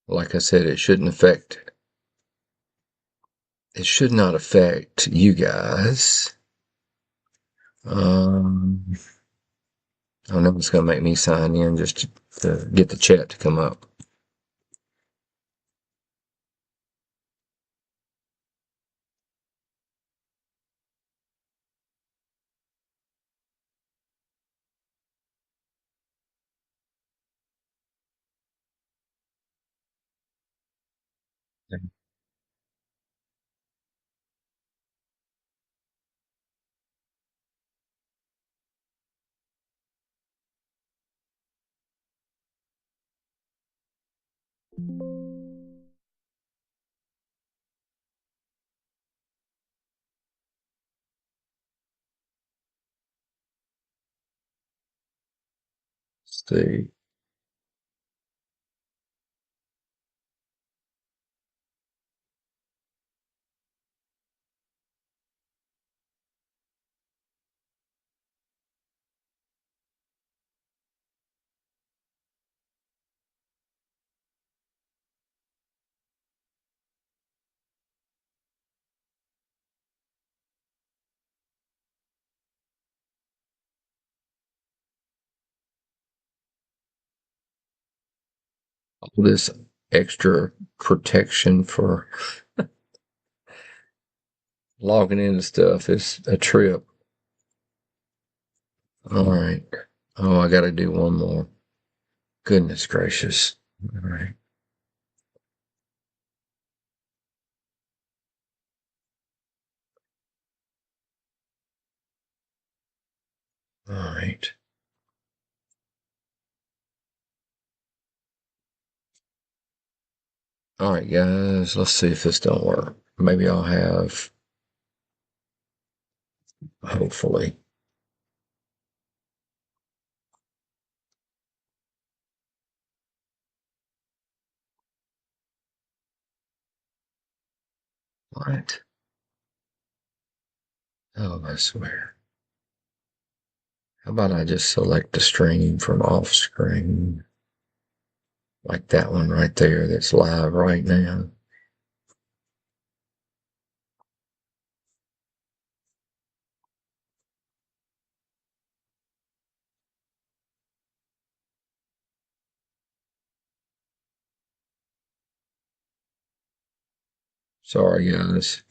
Like I said, it should not affect you guys. I know it's going to make me sign in just to get the chat to come up. Let's see. All this extra protection for logging into stuff is a trip. All right. Oh, I got to do one more. Goodness gracious. All right. All right. All right, guys. Let's see if this don't work. Maybe I'll have, hopefully. What? Oh, I swear. How about I just select the stream from off screen? Like that one right there that's live right now. Sorry, guys.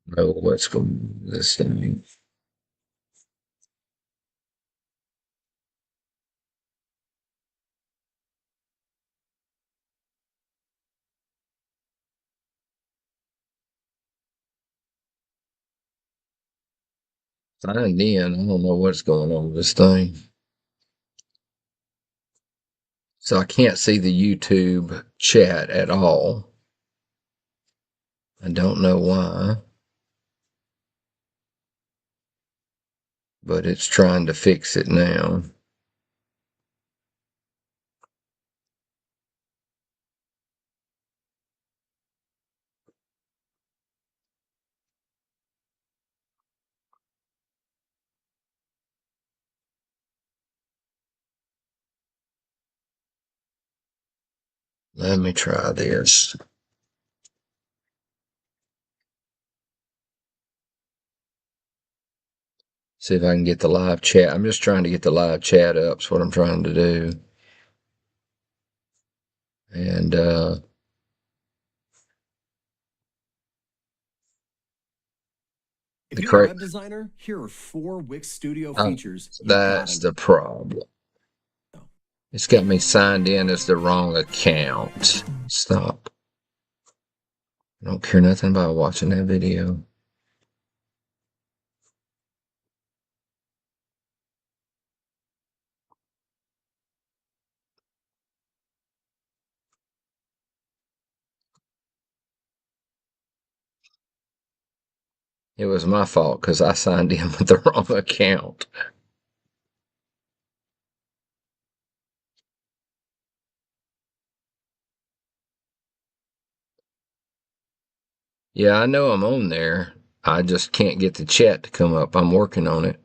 Know what's going on with this thing. Signed in. I don't know what's going on with this thing. So I can't see the YouTube chat at all. I don't know why, but it's trying to fix it now. Let me try this. See if I can get the live chat. I'm just trying to get the live chat up. That's what I'm trying to do. And If you're a web designer, here are 4 Wix Studio features you that's gotta the problem. know. It's got me signed in as the wrong account. Stop. I don't care nothing about watching that video. It was my fault because I signed in with the wrong account. Yeah, I know I'm on there. I just can't get the chat to come up. I'm working on it.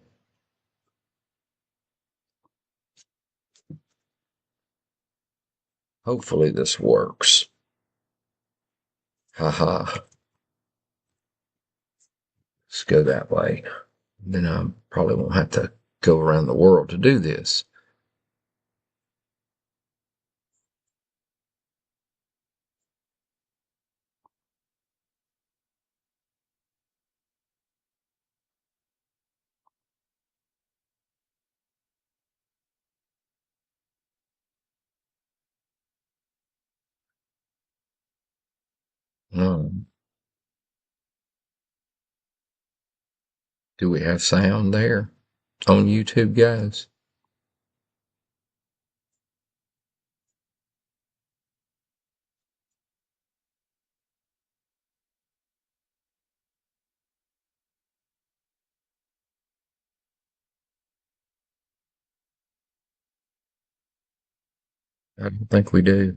Hopefully this works. Haha. Let's go that way. Then I probably won't have to go around the world to do this. Um, do we have sound there on YouTube, guys? I don't think we do.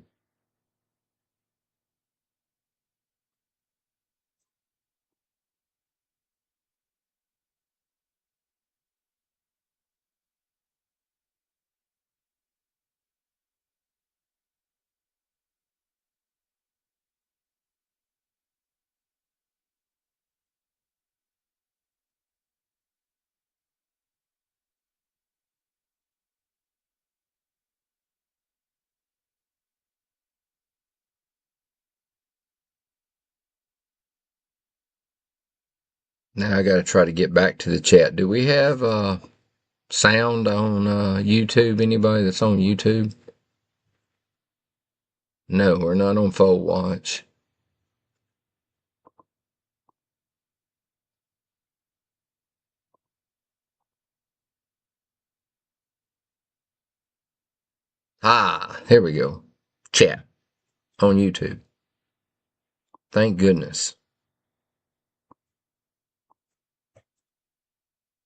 Now I got to try to get back to the chat. Do we have sound on YouTube? Anybody that's on YouTube? No, we're not on Fold Watch. Ah, here we go. Chat on YouTube. Thank goodness.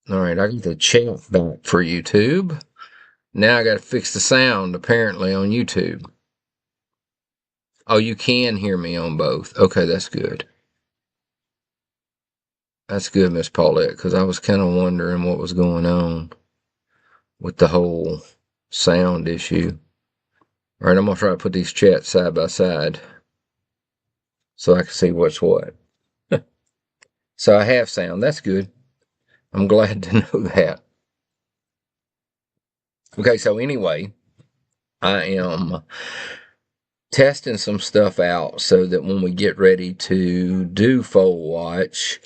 All right, I got the chat back for YouTube. Now I got to fix the sound apparently on YouTube. Oh, you can hear me on both. Okay, that's good. That's good, Miss Paulette, because I was kind of wondering what was going on with the whole sound issue. All right, I'm going to try to put these chats side by side so I can see what's what. So I have sound. That's good. I'm glad to know that. Okay, so anyway, I am testing some stuff out so that when we get ready to do Fold Watch,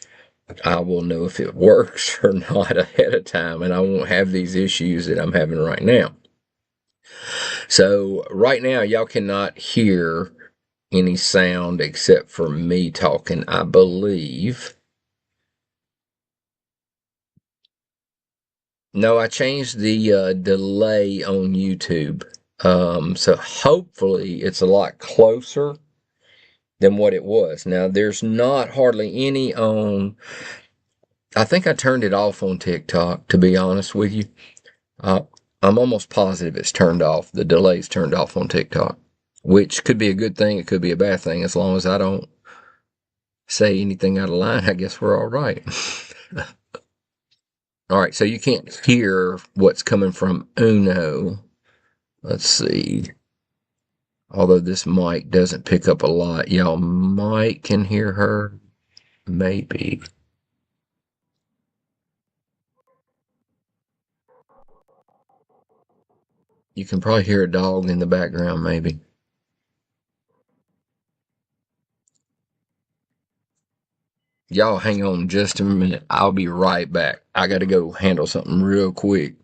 I will know if it works or not ahead of time, and I won't have these issues that I'm having right now. So right now, y'all cannot hear any sound except for me talking, I believe. No, I changed the delay on YouTube. So hopefully it's a lot closer than what it was. Now, there's not hardly any on, I think I turned it off on TikTok, to be honest with you. Uh, I'm almost positive it's turned off. The delay's turned off on TikTok, which could be a good thing. It could be a bad thing. As long as I don't say anything out of line, I guess we're all right. All right, so you can't hear what's coming from Uno. Let's see. Although this mic doesn't pick up a lot, y'all might can hear her. Maybe. You can probably hear a dog in the background, maybe. Y'all hang on just a minute. I'll be right back. I got to go handle something real quick.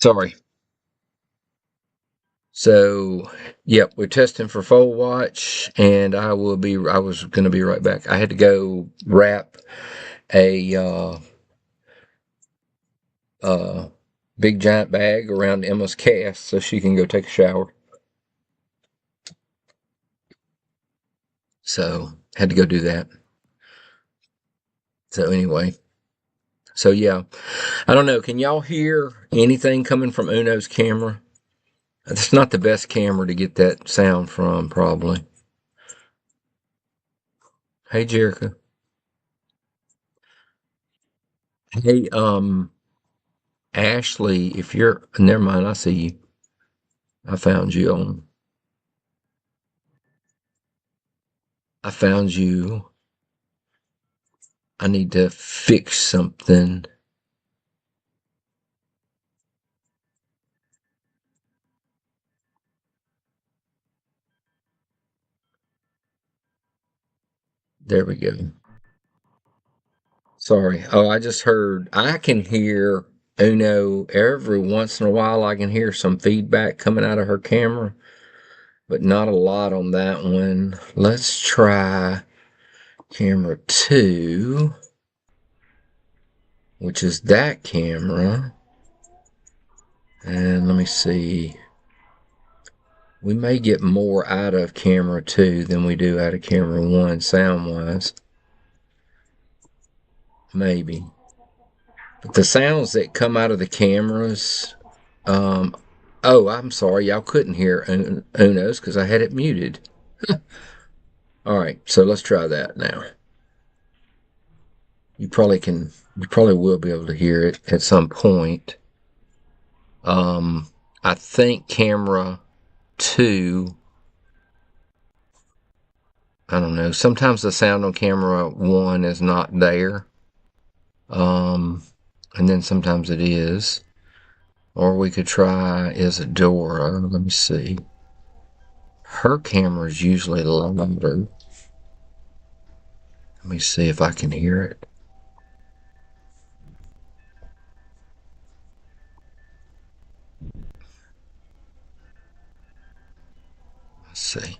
Sorry. So, yep, we're testing for Fold Watch, and I was going to be right back. I had to go wrap a uh, big giant bag around Emma's cast so she can go take a shower. So, had to go do that. So, anyway, so yeah, I don't know. Can y'all hear anything coming from Uno's camera? It's not the best camera to get that sound from, probably. Hey, Jerica. Hey, Ashley, if you're, never mind, I see you. I found you on, I found you. I need to fix something. There we go. Sorry. Oh, I just heard, I can hear Uno every once in a while. I can hear some feedback coming out of her camera, but not a lot on that one. Let's try camera 2, which is that camera. And let me see. We may get more out of camera 2 than we do out of camera 1 sound wise. Maybe. But the sounds that come out of the cameras, um, oh, I'm sorry, y'all couldn't hear Uno's because I had it muted. All right, so let's try that now. You probably will be able to hear it at some point. I think camera 2 I don't know. Sometimes the sound on camera one is not there. Um, and then sometimes it is. Or we could try Isadora. Let me see. Her camera is usually louder. Let me see if I can hear it. Let's see.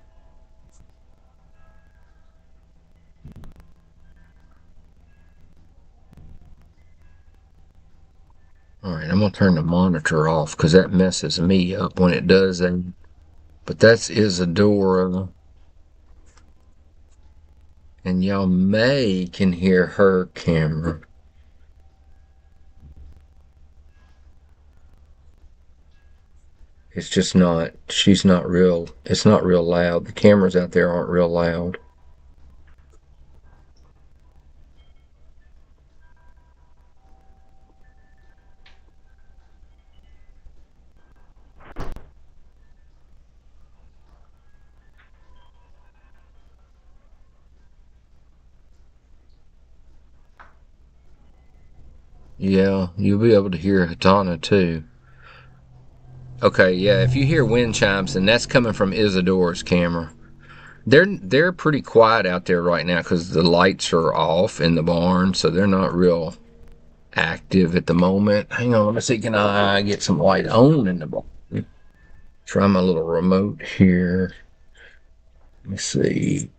Alright, I'm going to turn the monitor off because that messes me up when it does that. But that's Isadora. And y'all may can hear her camera. It's just not, she's not real, it's not real loud. The cameras out there aren't real loud. Yeah, you'll be able to hear Hatana too. Okay, yeah, if you hear wind chimes, then that's coming from Isadora's camera. They're pretty quiet out there right now because the lights are off in the barn, so they're not real active at the moment. Hang on, let me see. Can I get some light on in the barn? Try my little remote here. Let me see.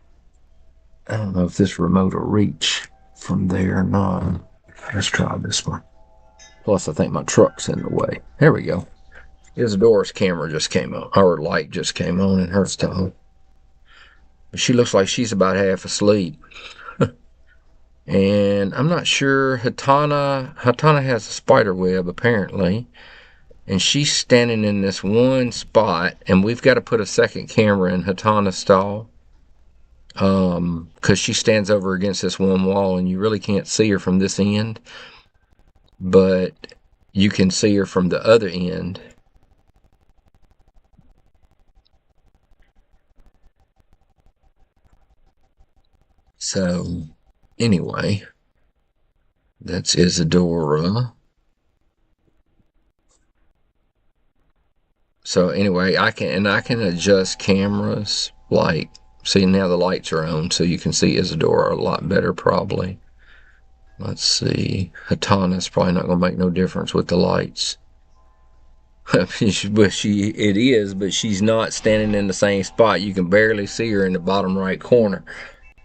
I don't know if this remote will reach from there or not. Let's try this one. Plus, I think my truck's in the way. There we go. Isadora's camera just came on. Her light just came on in her style. She looks like she's about half asleep. And I'm not sure. Hatana has a spider web, apparently. And she's standing in this one spot. And we've got to put a second camera in Hatana's stall. Because she stands over against this one wall. And you really can't see her from this end. But you can see her from the other end. So, anyway, that's Isadora. So anyway, I can adjust cameras. Like, see, now the lights are on, so you can see Isadora a lot better probably. Let's see. Hatana's probably not going to make no difference with the lights. But it is, but she's not standing in the same spot. You can barely see her in the bottom right corner.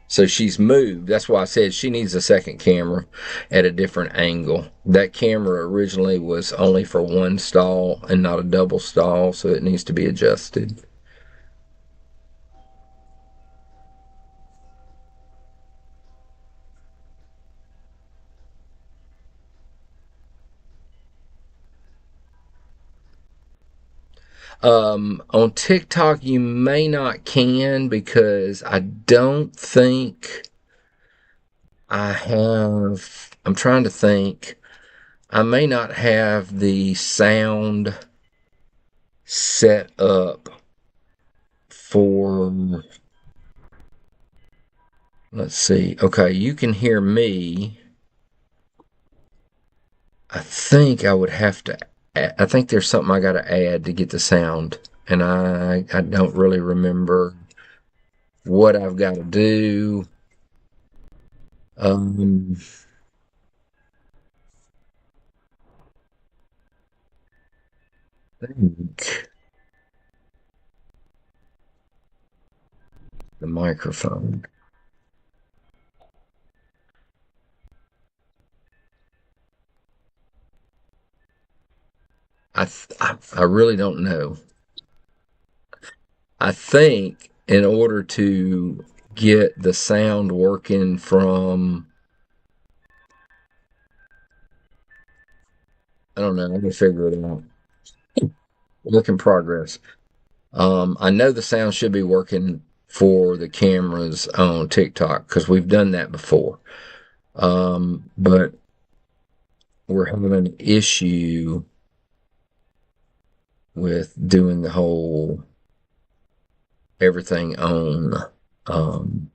So she's moved. That's why I said she needs a second camera at a different angle. That camera originally was only for one stall and not a double stall, so it needs to be adjusted. On TikTok, you may not can because I don't think I have. I'm trying to think. I may not have the sound set up for. Let's see. Okay, you can hear me. I think I would have to. I think there's something I got to add to get the sound, and I don't really remember what I've got to do. Um, I think the microphone. I really don't know. I think in order to get the sound working from, I don't know, let me figure it out. Work in progress. I know the sound should be working for the cameras on TikTok because we've done that before. But we're having an issue with doing the whole everything on um,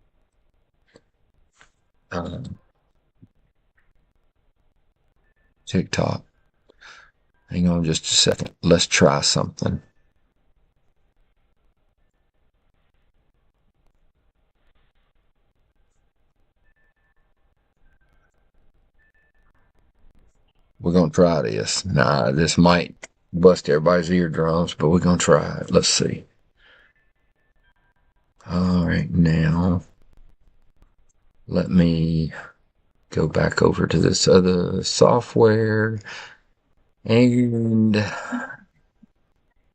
uh, TikTok. Hang on just a second. Let's try something. We're going to try this. Nah, this might bust everybody's eardrums, but we're going to try it. Let's see. All right, now let me go back over to this other software. And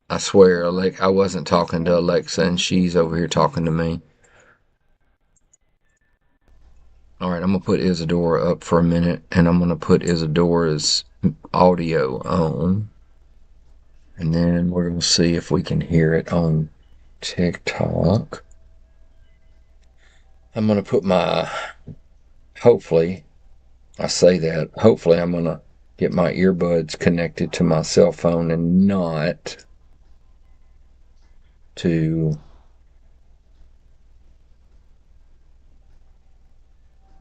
I swear, like, I wasn't talking to Alexa, and she's over here talking to me. All right, I'm going to put Isadora up for a minute, and I'm going to put Isadora's audio on. And then we're going to see if we can hear it on TikTok. I'm going to put hopefully, I say that, hopefully I'm going to get my earbuds connected to my cell phone and not to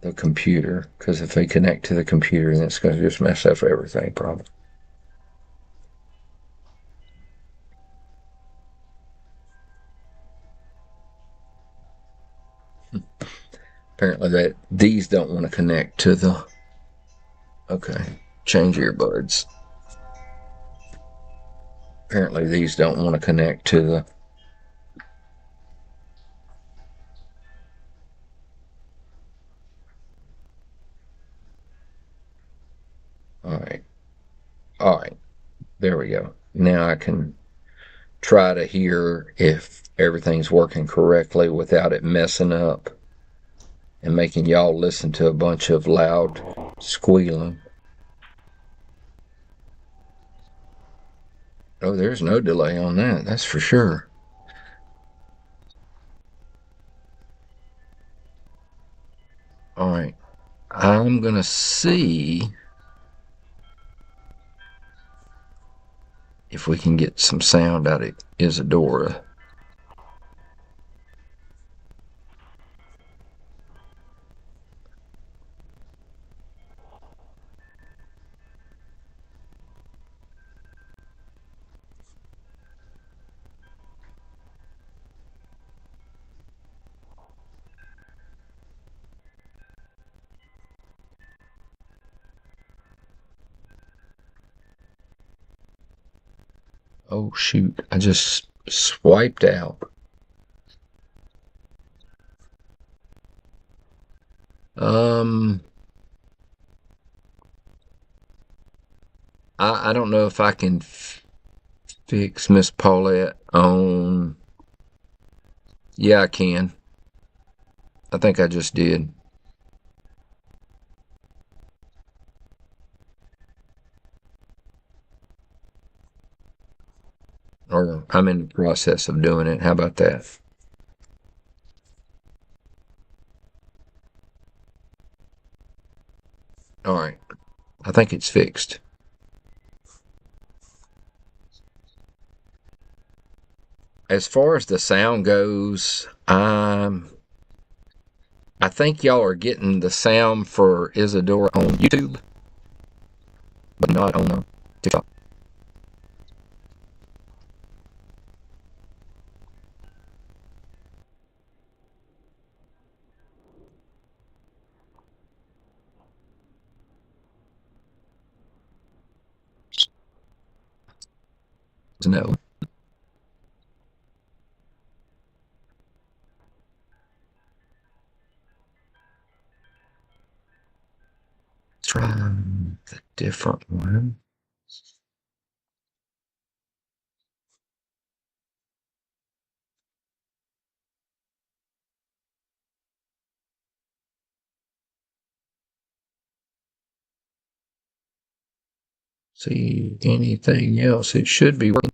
the computer. Because if they connect to the computer, then it's going to just mess up everything, probably. Apparently these don't want to connect to the... Okay, change earbuds. Apparently these don't want to connect to the... Alright. Alright. There we go. Now I can try to hear if everything's working correctly without it messing up and making y'all listen to a bunch of loud squealing. Oh, there's no delay on that, that's for sure. Alright. I'm gonna see if we can get some sound out of Isadora. Oh shoot, I just swiped out. I don't know if I can fix Miss Paulette on... Yeah, I can. I think I just did. Or I'm in the process of doing it. How about that? All right. I think it's fixed. As far as the sound goes, I think y'all are getting the sound for Isadora on YouTube, but not on TikTok. No. Try the different one. See anything else? It should be working.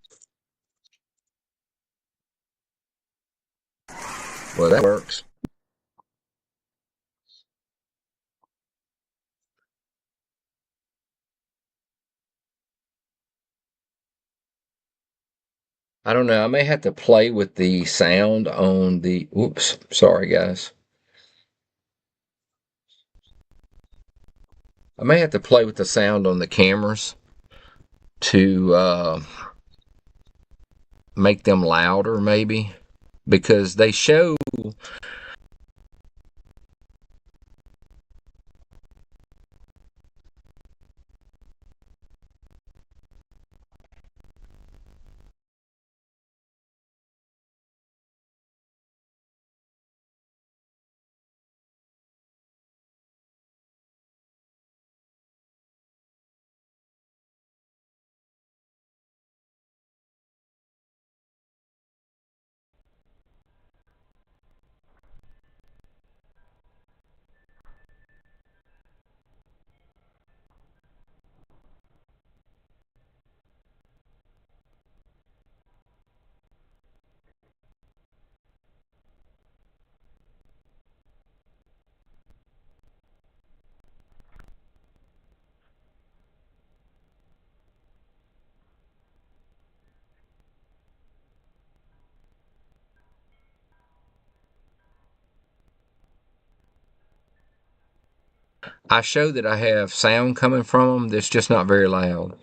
Well, that works. I don't know. I may have to play with the sound on the. Oops, sorry guys. I may have to play with the sound on the cameras to make them louder, maybe, because they show. I show that I have sound coming from them that's just not very loud.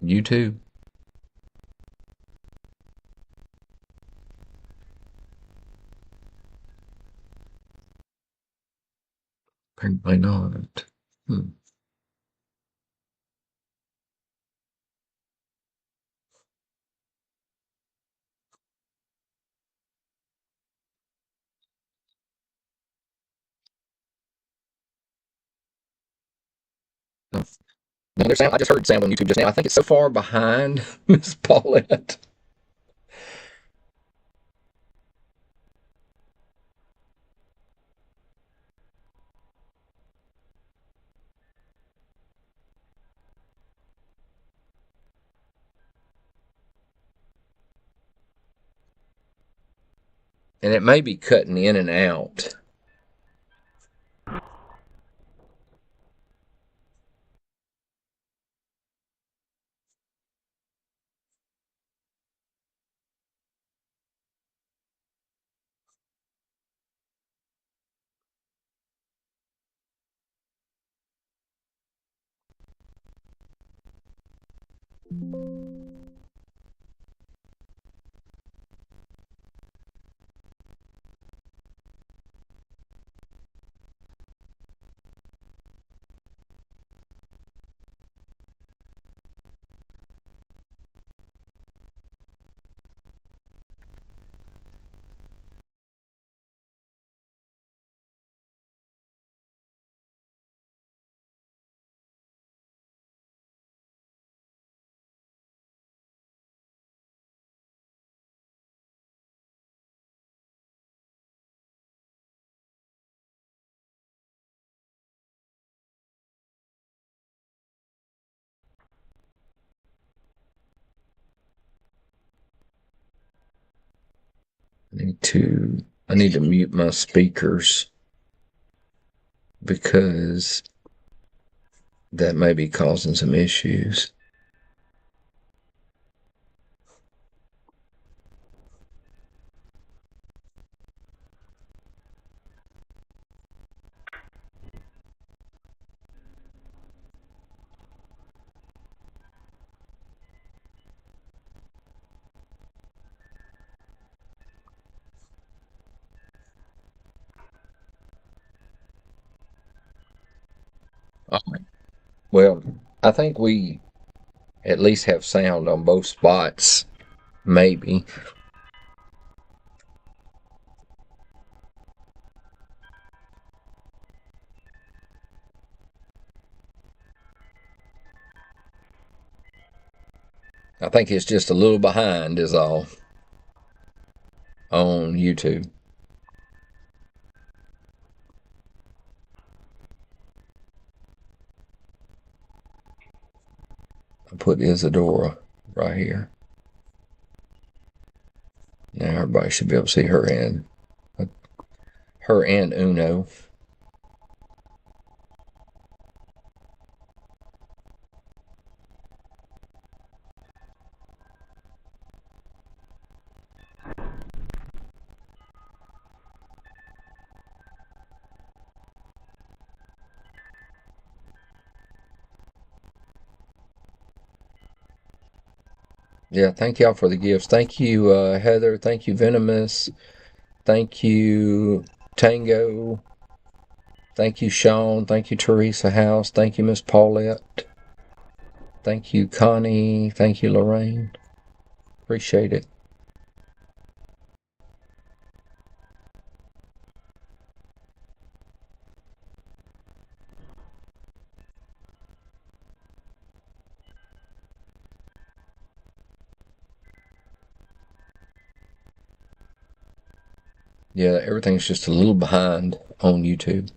YouTube. Apparently not. Hmm. No. No, there's sound. I just heard sound on YouTube just now. I think it's so far behind Miss Paulette. And it may be cutting in and out. I need to mute my speakers because that may be causing some issues. All right. Well, I think we at least have sound on both spots, maybe. I think it's just a little behind, is all, on YouTube. I put Isadora right here. Now everybody should be able to see her and Uno. Yeah, thank y'all for the gifts. Thank you, Heather. Thank you, Venomous. Thank you, Tango. Thank you, Sean. Thank you, Teresa House. Thank you, Miss Paulette. Thank you, Connie. Thank you, Lorraine. Appreciate it. Yeah, everything's just a little behind on YouTube.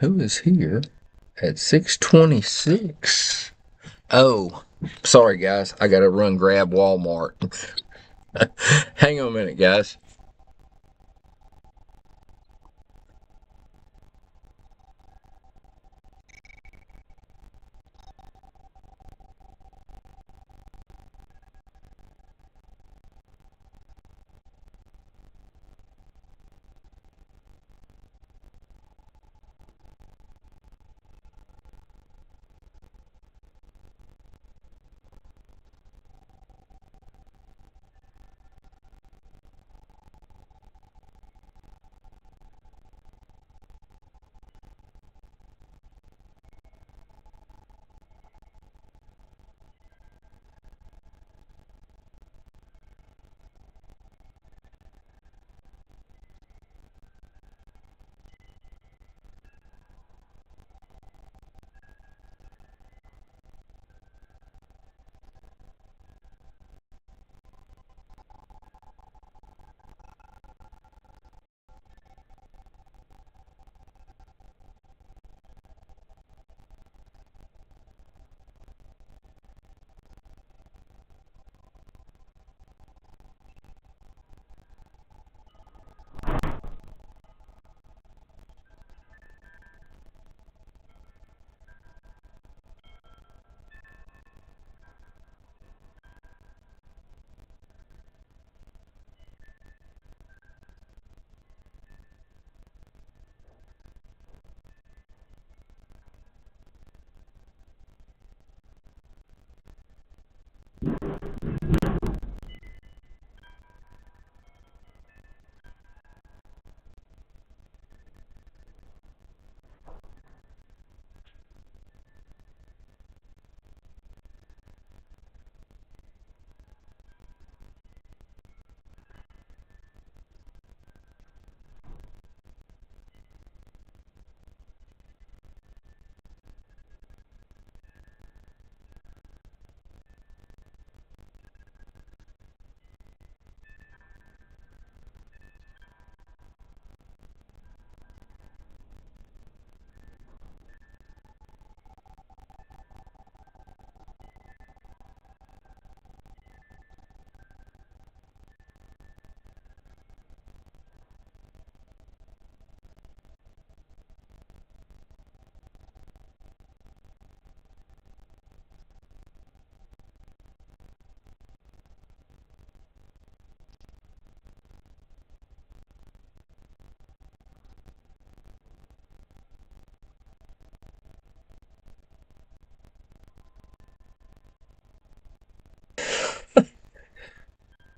Who is here at 6:26? Oh, sorry guys, I gotta run grab Walmart. Hang on a minute, guys.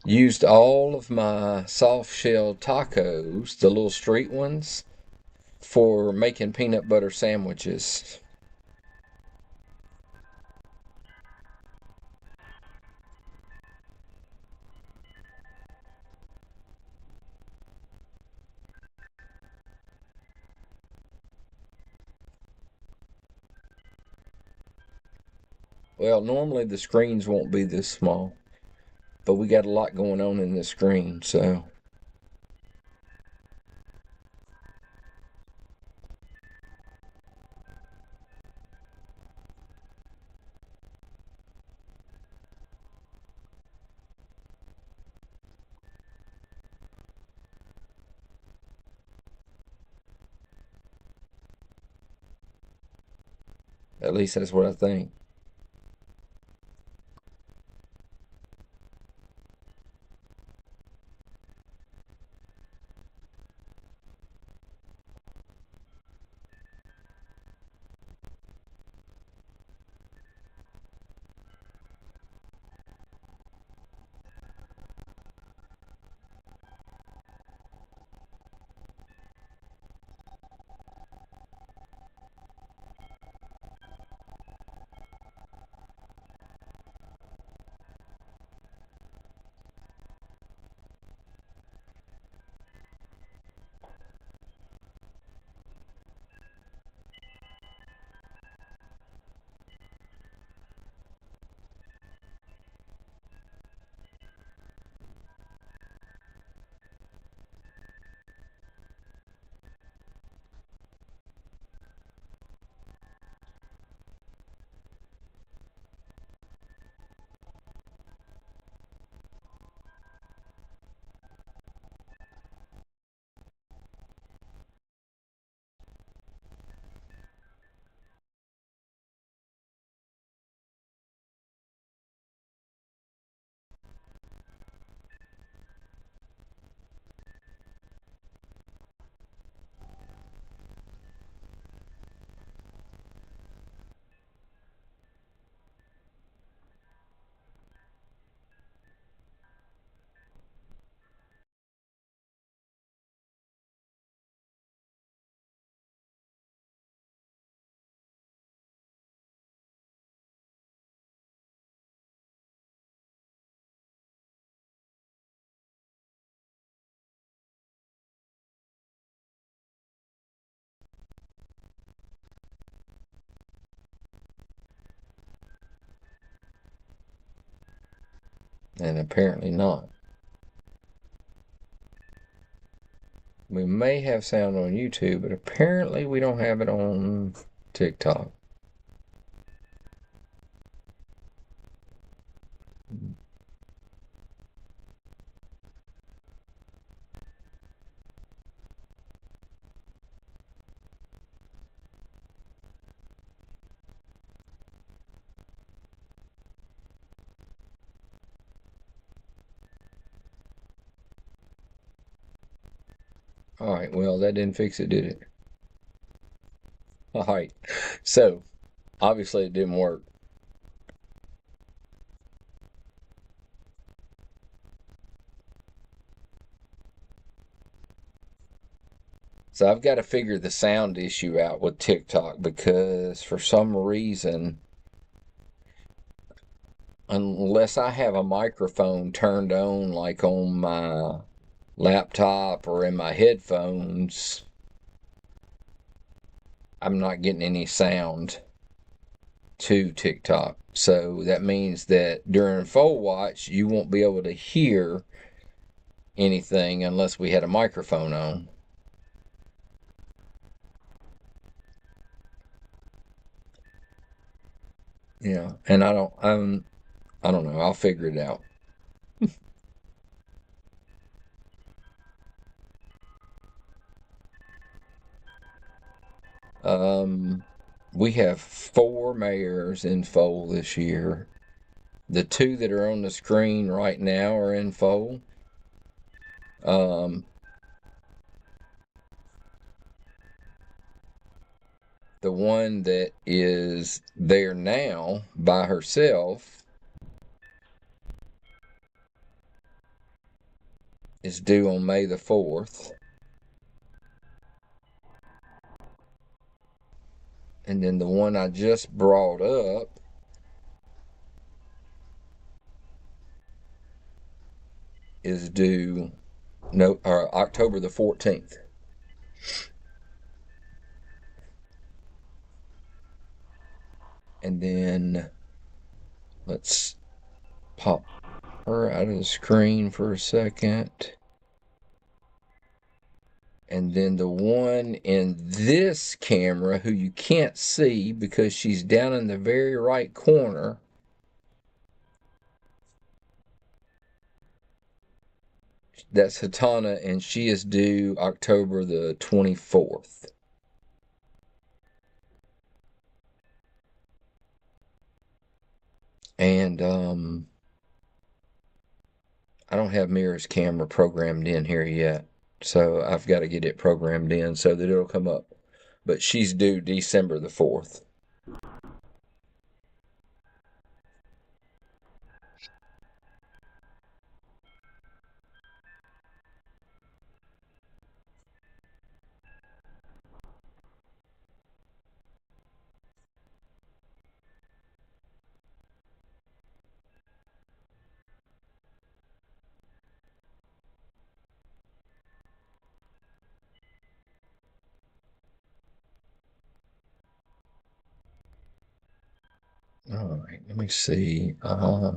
Used all of my soft shell tacos, the little street ones, for making peanut butter sandwiches. Well, normally the screens won't be this small, but we got a lot going on in the screen, so at least that's what I think. And apparently not. We may have sound on YouTube, but apparently we don't have it on TikTok. All right, well, that didn't fix it, did it? All right, so obviously it didn't work. So I've got to figure the sound issue out with TikTok because for some reason, unless I have a microphone turned on like on my laptop or in my headphones, I'm not getting any sound to TikTok. So that means that during Fold Watch, you won't be able to hear anything unless we had a microphone on. Yeah, and I don't know. I'll figure it out. Um, we have four mayors in foal this year. The two that are on the screen right now are in foal. Um, the one that is there now by herself is due on May the 4th. And then the one I just brought up is due no October the 14th. And then Let's pop her out of the screen for a second. And then the one in this camera, who you can't see because she's down in the very right corner, that's Hatana, and she is due October the 24th. And I don't have Mira's camera programmed in here yet, so I've got to get it programmed in so that it'll come up. But she's due December the 4th. All right, let me see. I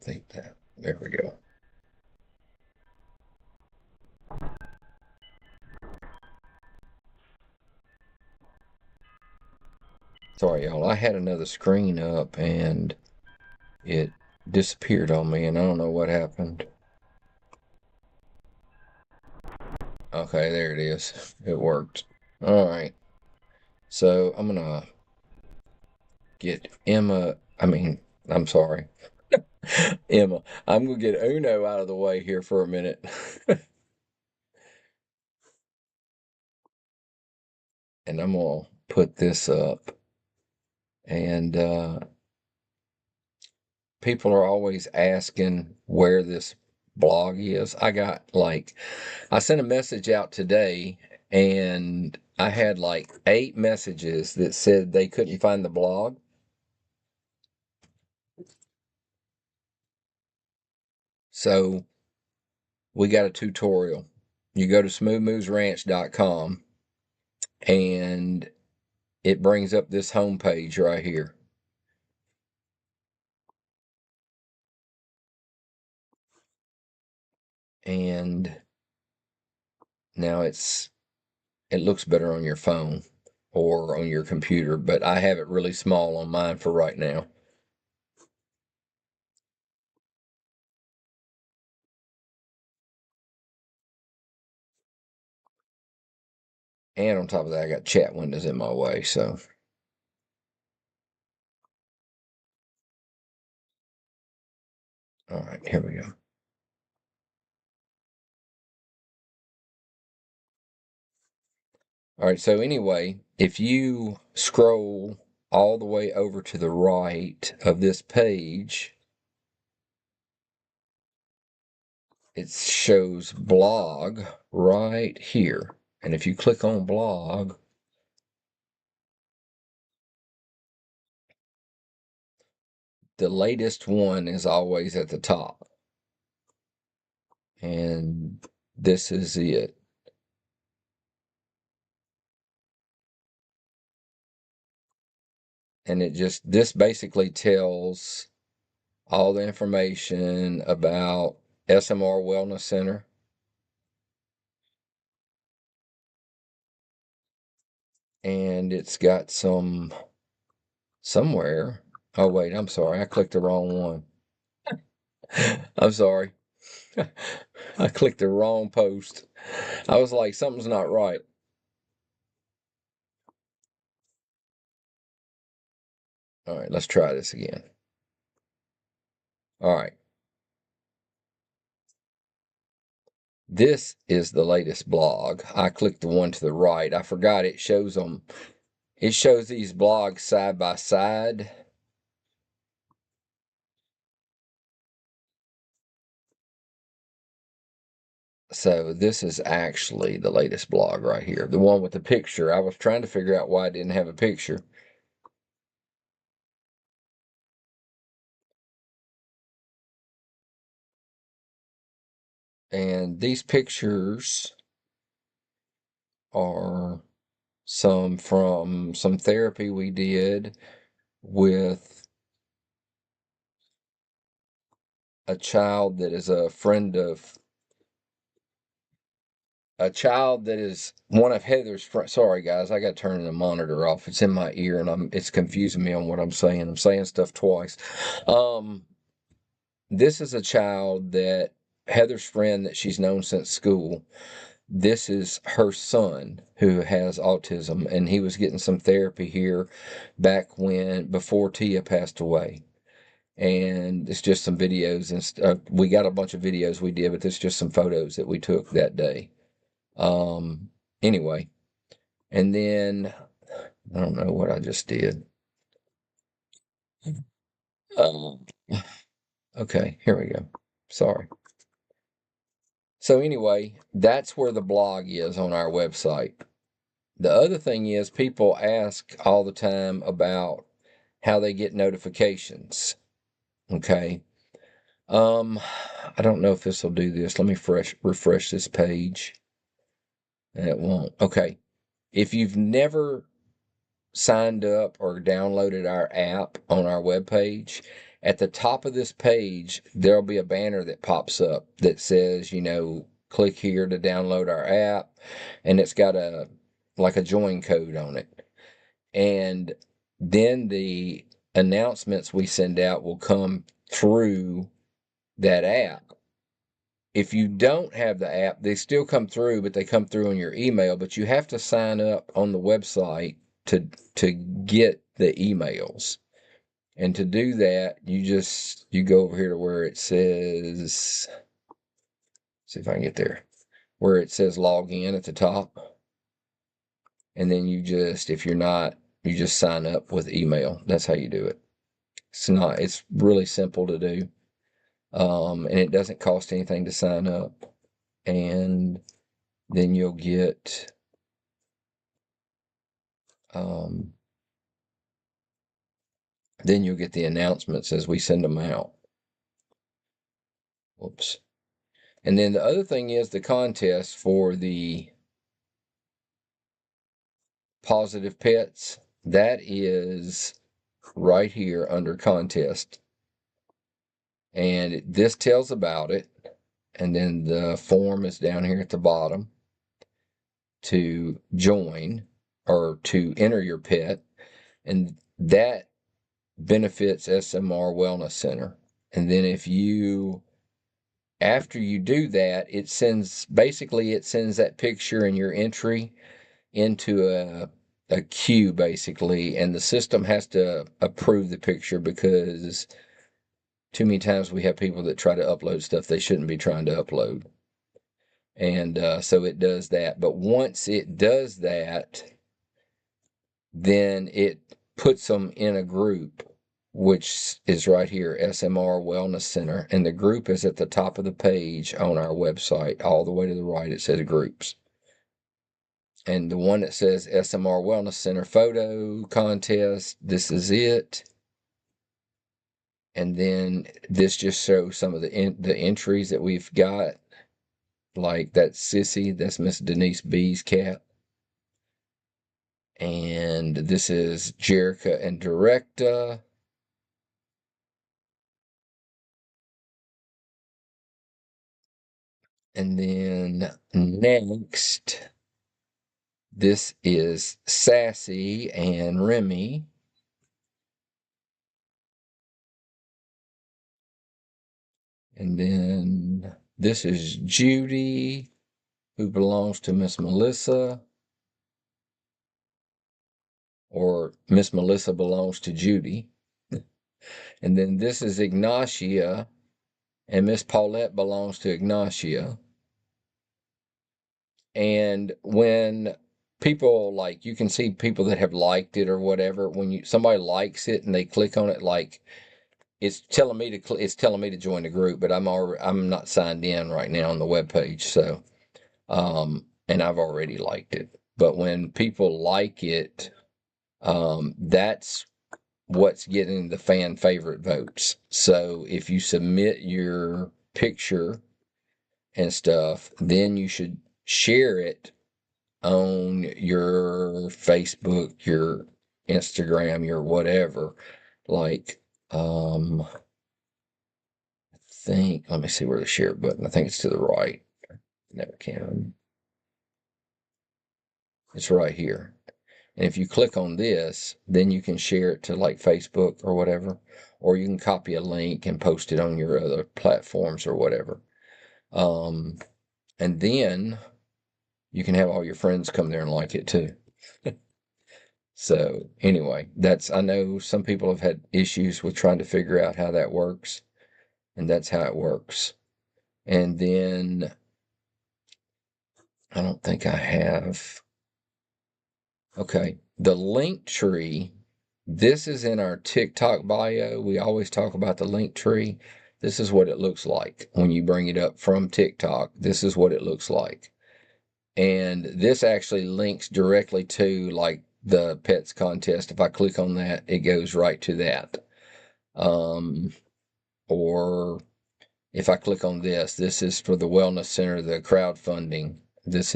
think that, there we go. Sorry, y'all. I had another screen up and it disappeared on me, and I don't know what happened. Okay, there it is. It worked. All right. So I'm gonna get Emma. I'm sorry, Emma. I'm gonna get Uno out of the way here for a minute. And I'm gonna put this up. And people are always asking where this blog is. I sent a message out today, and I had like 8 messages that said they couldn't find the blog. So we got a tutorial. You go to smoothmovesranch.com and it brings up this home page right here. And now it looks better on your phone or on your computer, but I have it really small on mine for right now. And on top of that, I got chat windows in my way, so. All right, here we go. All right, so anyway, if you scroll all the way over to the right of this page, it shows blog right here. And if you click on blog, the latest one is always at the top. And this is it. And this basically tells all the information about SMR Wellness Center. And it's got somewhere. Oh, wait, I'm sorry. I clicked the wrong one. I'm sorry. I clicked the wrong post. I was like, something's not right. All right, let's try this again. All right. This is the latest blog. I clicked the one to the right. I forgot it shows them. It shows these blogs side by side. So this is actually the latest blog right here. The one with the picture. I was trying to figure out why I didn't have a picture. And these pictures are some from some therapy we did with a child that is a friend of a child that is one of Heather's friends. Sorry, guys, I got to turn the monitor off. It's in my ear, and it's confusing me on what I'm saying. I'm saying stuff twice. This is a child that Heather's friend that she's known since school. This is her son who has autism, and he was getting some therapy here back before Tia passed away. And it's just some videos and we got a bunch of videos we did, but it's just some photos that we took that day. Anyway, and then I don't know what I just did. Um, okay, here we go. Sorry. So anyway, that's where the blog is on our website. The other thing is people ask all the time about how they get notifications. Okay. I don't know if this will do this. Let me refresh this page. And it won't. Okay. If you've never signed up or downloaded our app on our webpage, at the top of this page, there'll be a banner that pops up that says, click here to download our app. And it's got like a join code on it. And then the announcements we send out will come through that app. If you don't have the app, they still come through, but they come through on your email. But you have to sign up on the website to get the emails. And to do that, you go over here to where it says, see if I can get there, where it says log in at the top. And then if you're not, you just sign up with email. That's how you do it. It's really simple to do. And it doesn't cost anything to sign up. And then you'll get um, the announcements as we send them out. Whoops. And then the other thing is the contest for the positive pets. That is right here under contest. And this tells about it. And then the form is down here at the bottom to join or to enter your pet. And that benefits SMR Wellness Center. And then after you do that, it sends that picture and your entry into a queue basically, and the system has to approve the picture because too many times we have people that try to upload stuff they shouldn't be trying to upload. And so it does that. But once it does that, then it puts them in a group, which is right here, SMR Wellness Center. And the group is at the top of the page on our website. All the way to the right, it says groups. And the one that says SMR Wellness Center photo contest, this is it. And then this just shows some of the entries that we've got. Like that's Sissy, that's Miss Denise B's cat. And this is Jerica and Directa. And then next, this is Sassy and Remy. And then this is Judy, who belongs to Miss Melissa. Or Miss Melissa belongs to Judy. And then this is Ignacia, and Miss Paulette belongs to Ignacia. And when people you can see people that have liked it or whatever, when somebody likes it and they click on it, it's telling me to join the group, but I'm not signed in right now on the webpage. So, and I've already liked it. But when people like it, that's what's getting the fan favorite votes. So if you submit your picture and stuff, then you should share it on your Facebook, your Instagram, your whatever. Like, I think, let me see where the share button. I think it's to the right. Never can. It's right here. And if you click on this, then you can share it to like Facebook or whatever, or you can copy a link and post it on your other platforms or whatever. And then you can have all your friends come there and like it too. So anyway, I know some people have had issues with trying to figure out how that works, and that's how it works. And then I don't think I have. Okay, the link tree. This is in our TikTok bio. We always talk about the link tree. This is what it looks like when you bring it up from TikTok. This is what it looks like. And this actually links directly to like the pets contest. If I click on that, it goes right to that. Or if I click on this is for the Wellness Center, the crowdfunding. This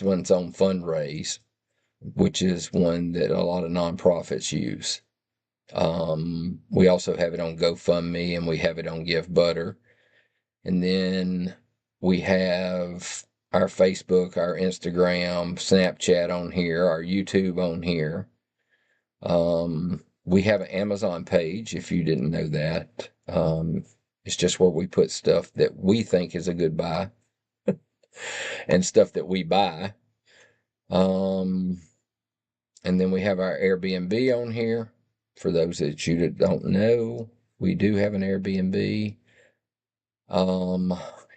one's on fundraise, which is one that a lot of nonprofits use. We also have it on GoFundMe and we have it on Give Butter. And then we have our Facebook, our Instagram, Snapchat on here, our YouTube on here. We have an Amazon page, if you didn't know that. It's just where we put stuff that we think is a good buy and stuff that we buy. And then we have our Airbnb on here. For those that you don't know, we do have an Airbnb.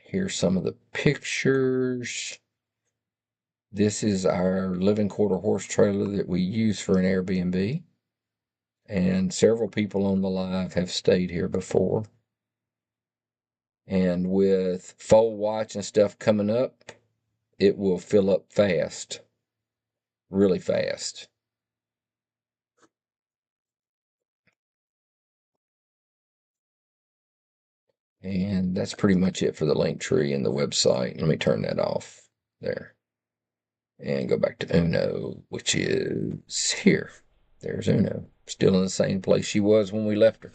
Here's some of the pictures. This is our living quarter horse trailer that we use for an Airbnb. And several people on the live have stayed here before. And with Fold Watch and stuff coming up, it will fill up fast. Really fast. And that's pretty much it for the link tree and the website. Let me turn that off there. And go back to Uno, which is here. There's Uno. Still in the same place she was when we left her.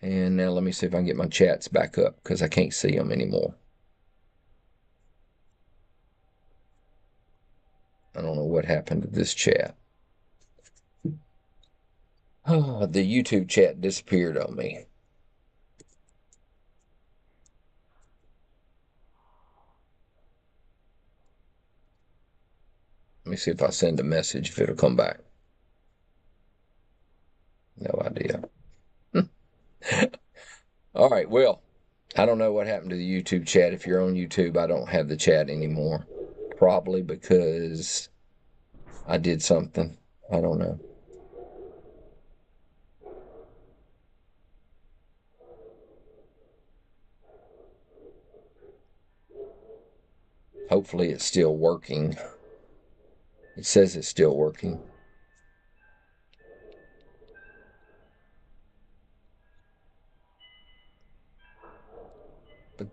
And now let me see if I can get my chats back up because I can't see them anymore. I don't know what happened to this chat. Oh, the YouTube chat disappeared on me. Let me see if I send a message if it'll come back. No idea. All right, well, I don't know what happened to the YouTube chat. If you're on YouTube, I don't have the chat anymore. Probably because I did something. I don't know. Hopefully it's still working. It says it's still working. But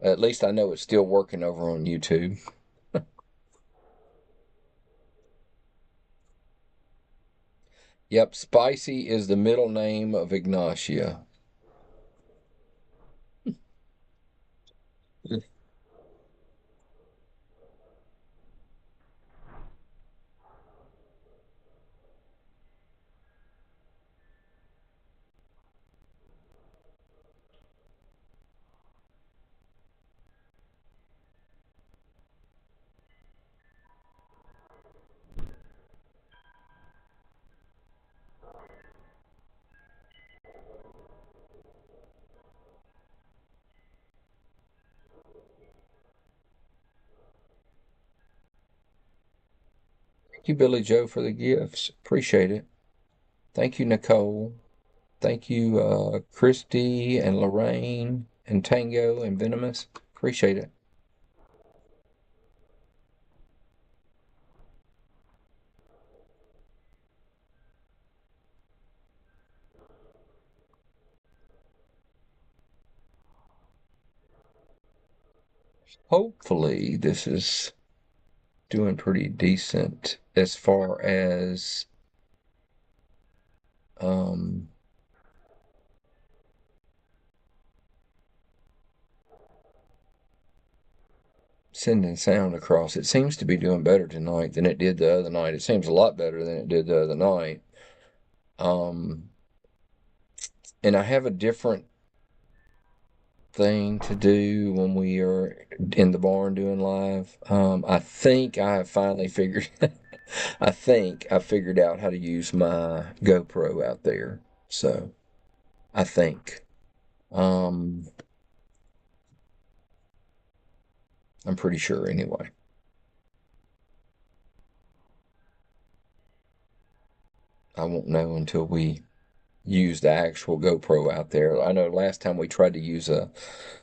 at least I know it's still working over on YouTube. Yep, Spicy is the middle name of Ignacia. you, Billy Joe, for the gifts. Appreciate it. Thank you, Nicole. Thank you, Christy and Lorraine and Tango and Venomous. Appreciate it. Hopefully, this is doing pretty decent as far as um, sending sound across. It seems to be doing better tonight than it did the other night. It seems a lot better than it did the other night. Um, and I have a different thing to do when we are in the barn doing live. I think I have finally figured. I think I figured out how to use my GoPro out there. So I think. Um, I'm pretty sure anyway. I won't know until we use the actual GoPro out there. I know last time we tried to use a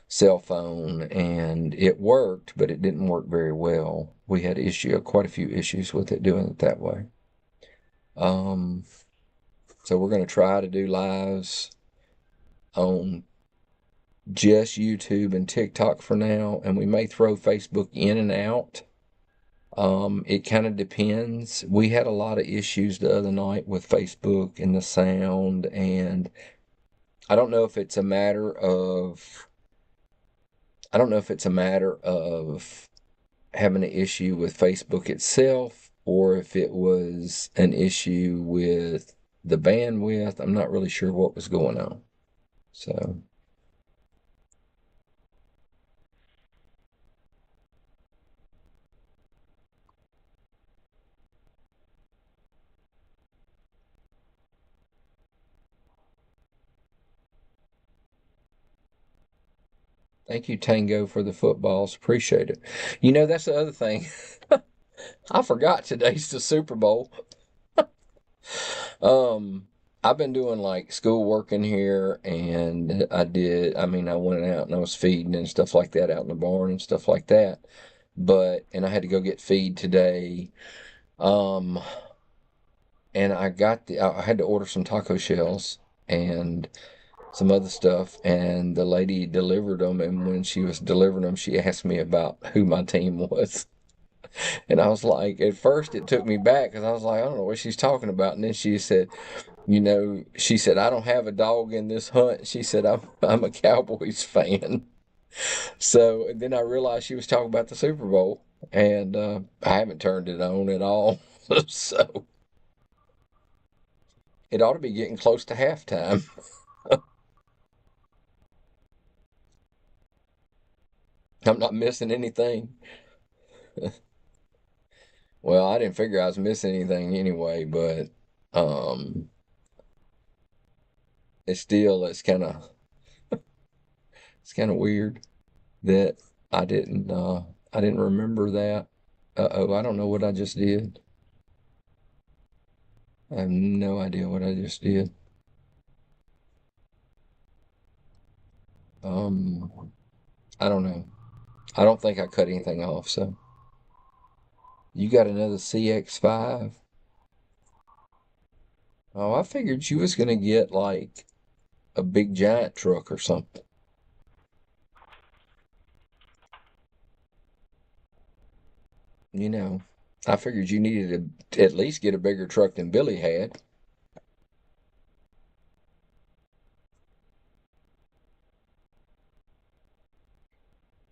cell phone and it worked, but it didn't work very well. We had quite a few issues with it doing it that way. Um, so we're going to try to do lives on just YouTube and TikTok for now, and we may throw Facebook in and out. It kind of depends. We had a lot of issues the other night with Facebook and the sound, and I don't know if it's a matter of I don't know if it's a matter of having an issue with Facebook itself or if it was an issue with the bandwidth. I'm not really sure what was going on. So, thank you, Tango, for the footballs. Appreciate it. You know, that's the other thing. I forgot today's the Super Bowl. Um, I've been doing like school work in here, and I went out and I was feeding and stuff like that out in the barn and stuff like that. And I had to go get feed today. Um, and I had to order some taco shells and some other stuff, and the lady delivered them. And when she was delivering them, she asked me about who my team was. And I was like, at first it took me back because I was like, I don't know what she's talking about. And then she said, she said, I don't have a dog in this hunt. She said, I'm a Cowboys fan. So then I realized she was talking about the Super Bowl, and I haven't turned it on at all. So it ought to be getting close to halftime. I'm not missing anything. Well, I didn't figure I was missing anything anyway, but um, it's kind of weird that I didn't remember that. Uh-oh, I don't know what I just did. I have no idea what I just did. Um, I don't know. I don't think I cut anything off, so you got another CX-5? Oh, I figured you was gonna get like a big giant truck or something. You know, I figured you needed to at least get a bigger truck than Billy had.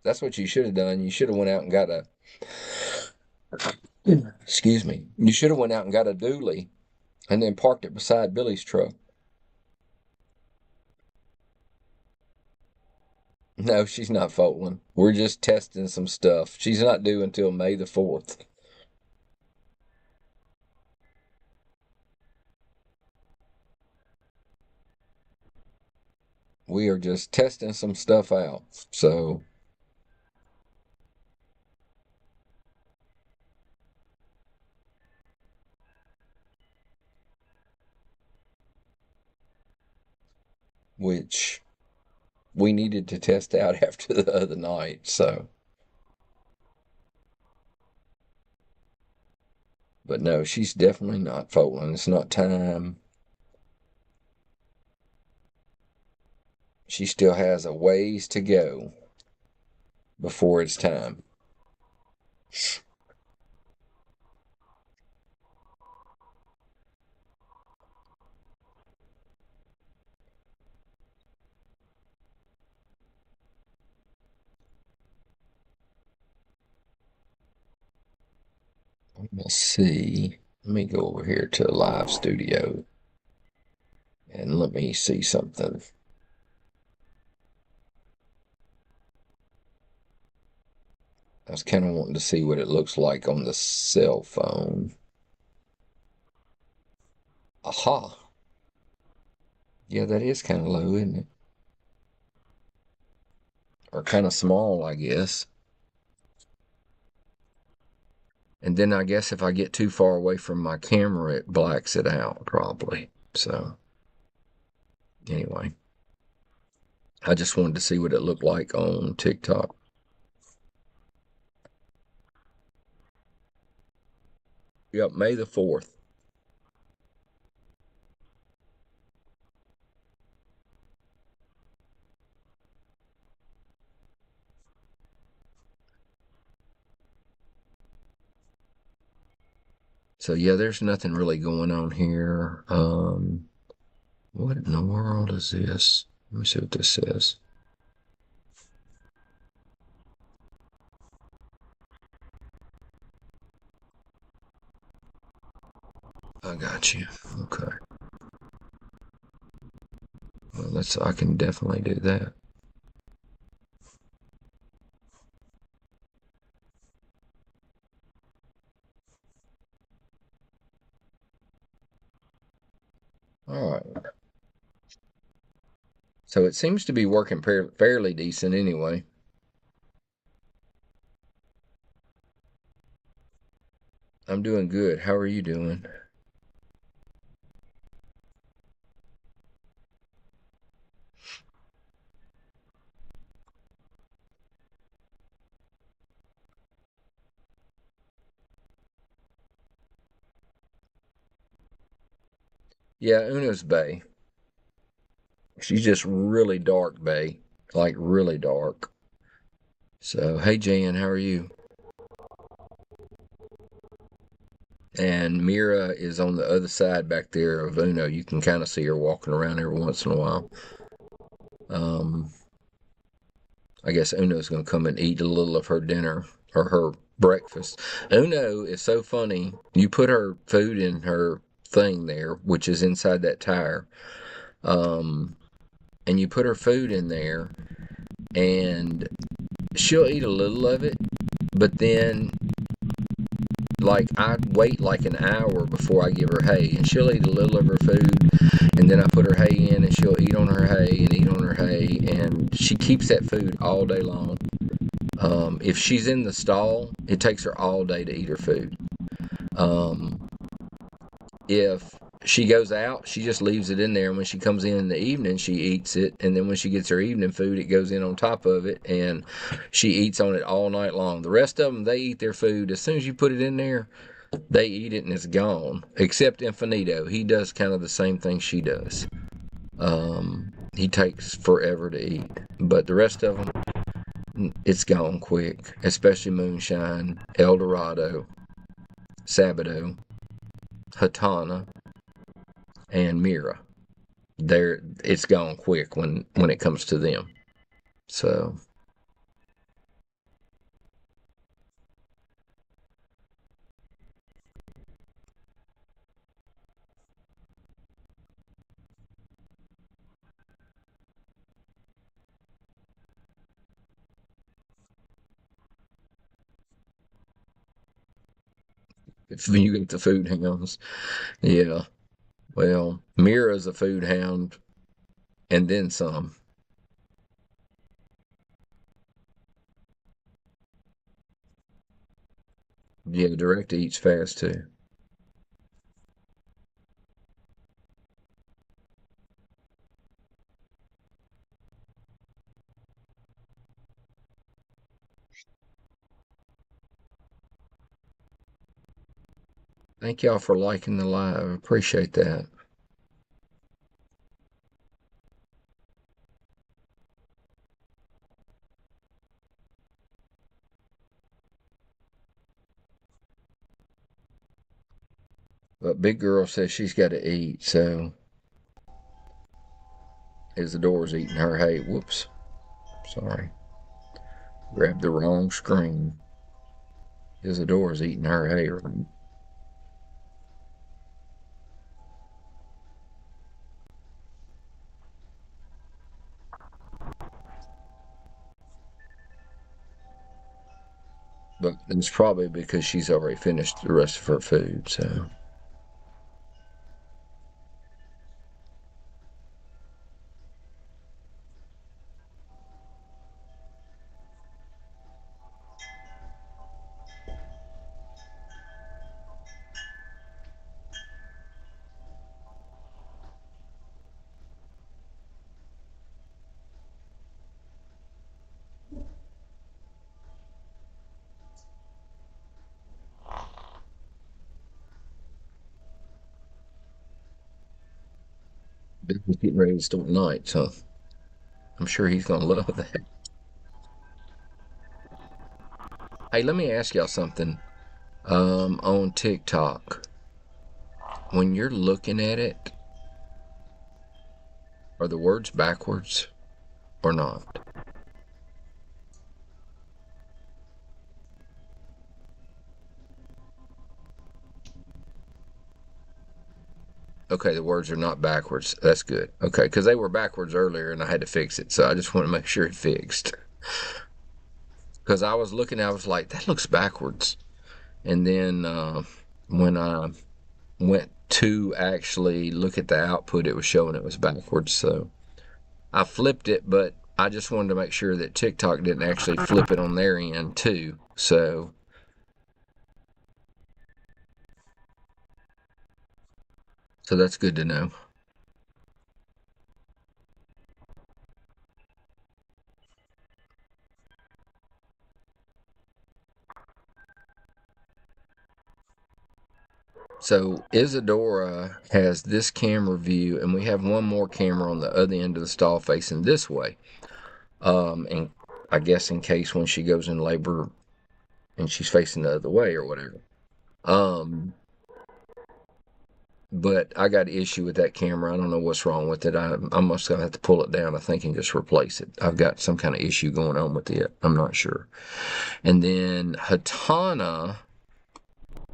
That's what you should have done. You should have went out and got a excuse me. You should have went out and got a dually and then parked it beside Billy's truck. No, she's not foaling. We're just testing some stuff. She's not due until May the 4th. We are just testing some stuff out. So, which we needed to test out after the other night. So, but no, she's definitely not foaling. It's not time. She still has a ways to go before it's time. Let's see. Let me go over here to Live Studio and let me see something. I was kind of wanting to see what it looks like on the cell phone. Aha. Yeah, that is kind of low, isn't it? Or kind of small, I guess. And then I guess if I get too far away from my camera, it blacks it out probably. So, anyway, I just wanted to see what it looked like on TikTok. Yep, May the 4th. So, yeah, there's nothing really going on here. What in the world is this? Let me see what this says. I got you. Okay. Well, I can definitely do that. All right. So it seems to be working fairly decent anyway. I'm doing good. How are you doing? Yeah, Una's Bay. She's just really dark bay, like really dark. So, hey Jan, how are you? And Mira is on the other side back there of Uno. You can kind of see her walking around every once in a while. Um, I guess Uno's going to come and eat a little of her dinner or her breakfast. Uno is so funny. You put her food in her thing there, which is inside that tire, um, and you put her food in there, and she'll eat a little of it, but then like I wait like an hour before I give her hay, and she'll eat a little of her food, and then I put her hay in, and she'll eat on her hay and eat on her hay, and she keeps that food all day long. If she's in the stall, it takes her all day to eat her food. Um, if she goes out, she just leaves it in there, and when she comes in the evening, she eats it, and then when she gets her evening food, it goes in on top of it, and she eats on it all night long. The rest of them, they eat their food as soon as you put it in there. They eat it and it's gone. Except Infinito, he does kind of the same thing she does. He takes forever to eat, but the rest of them, it's gone quick. Especially Moonshine, Eldorado, Sabado, Hatana, and Mira. It's gone quick when it comes to them. So if you get the food hounds, yeah. Well, Mira's a food hound, and then some. Yeah, direct eats fast too. Thank y'all for liking the live. Appreciate that. But Big Girl says she's got to eat, so Isidore's eating her hay. Whoops. Sorry. Grabbed the wrong screen. Isidore's eating her hay. But it's probably because she's already finished the rest of her food, so. He's getting ready to start night, so I'm sure he's going to love that. Hey, let me ask y'all something. On TikTok, when you're looking at it, are the words backwards or not? Okay, the words are not backwards. That's good. Okay, because they were backwards earlier and I had to fix it. So I just want to make sure it fixed. Because I was looking, I was like, that looks backwards. And then when I went to actually look at the output, it was showing it was backwards. So I flipped it, but I just wanted to make sure that TikTok didn't actually flip it on their end too. So that's good to know. So Isadora has this camera view, and we have one more camera on the other end of the stall facing this way. And I guess in case when she goes in labor and she's facing the other way or whatever. Um, but I got an issue with that camera. I don't know what's wrong with it. I'm almost gonna have to pull it down, I think, and just replace it. I've got some kind of issue going on with it. I'm not sure. And then Hatana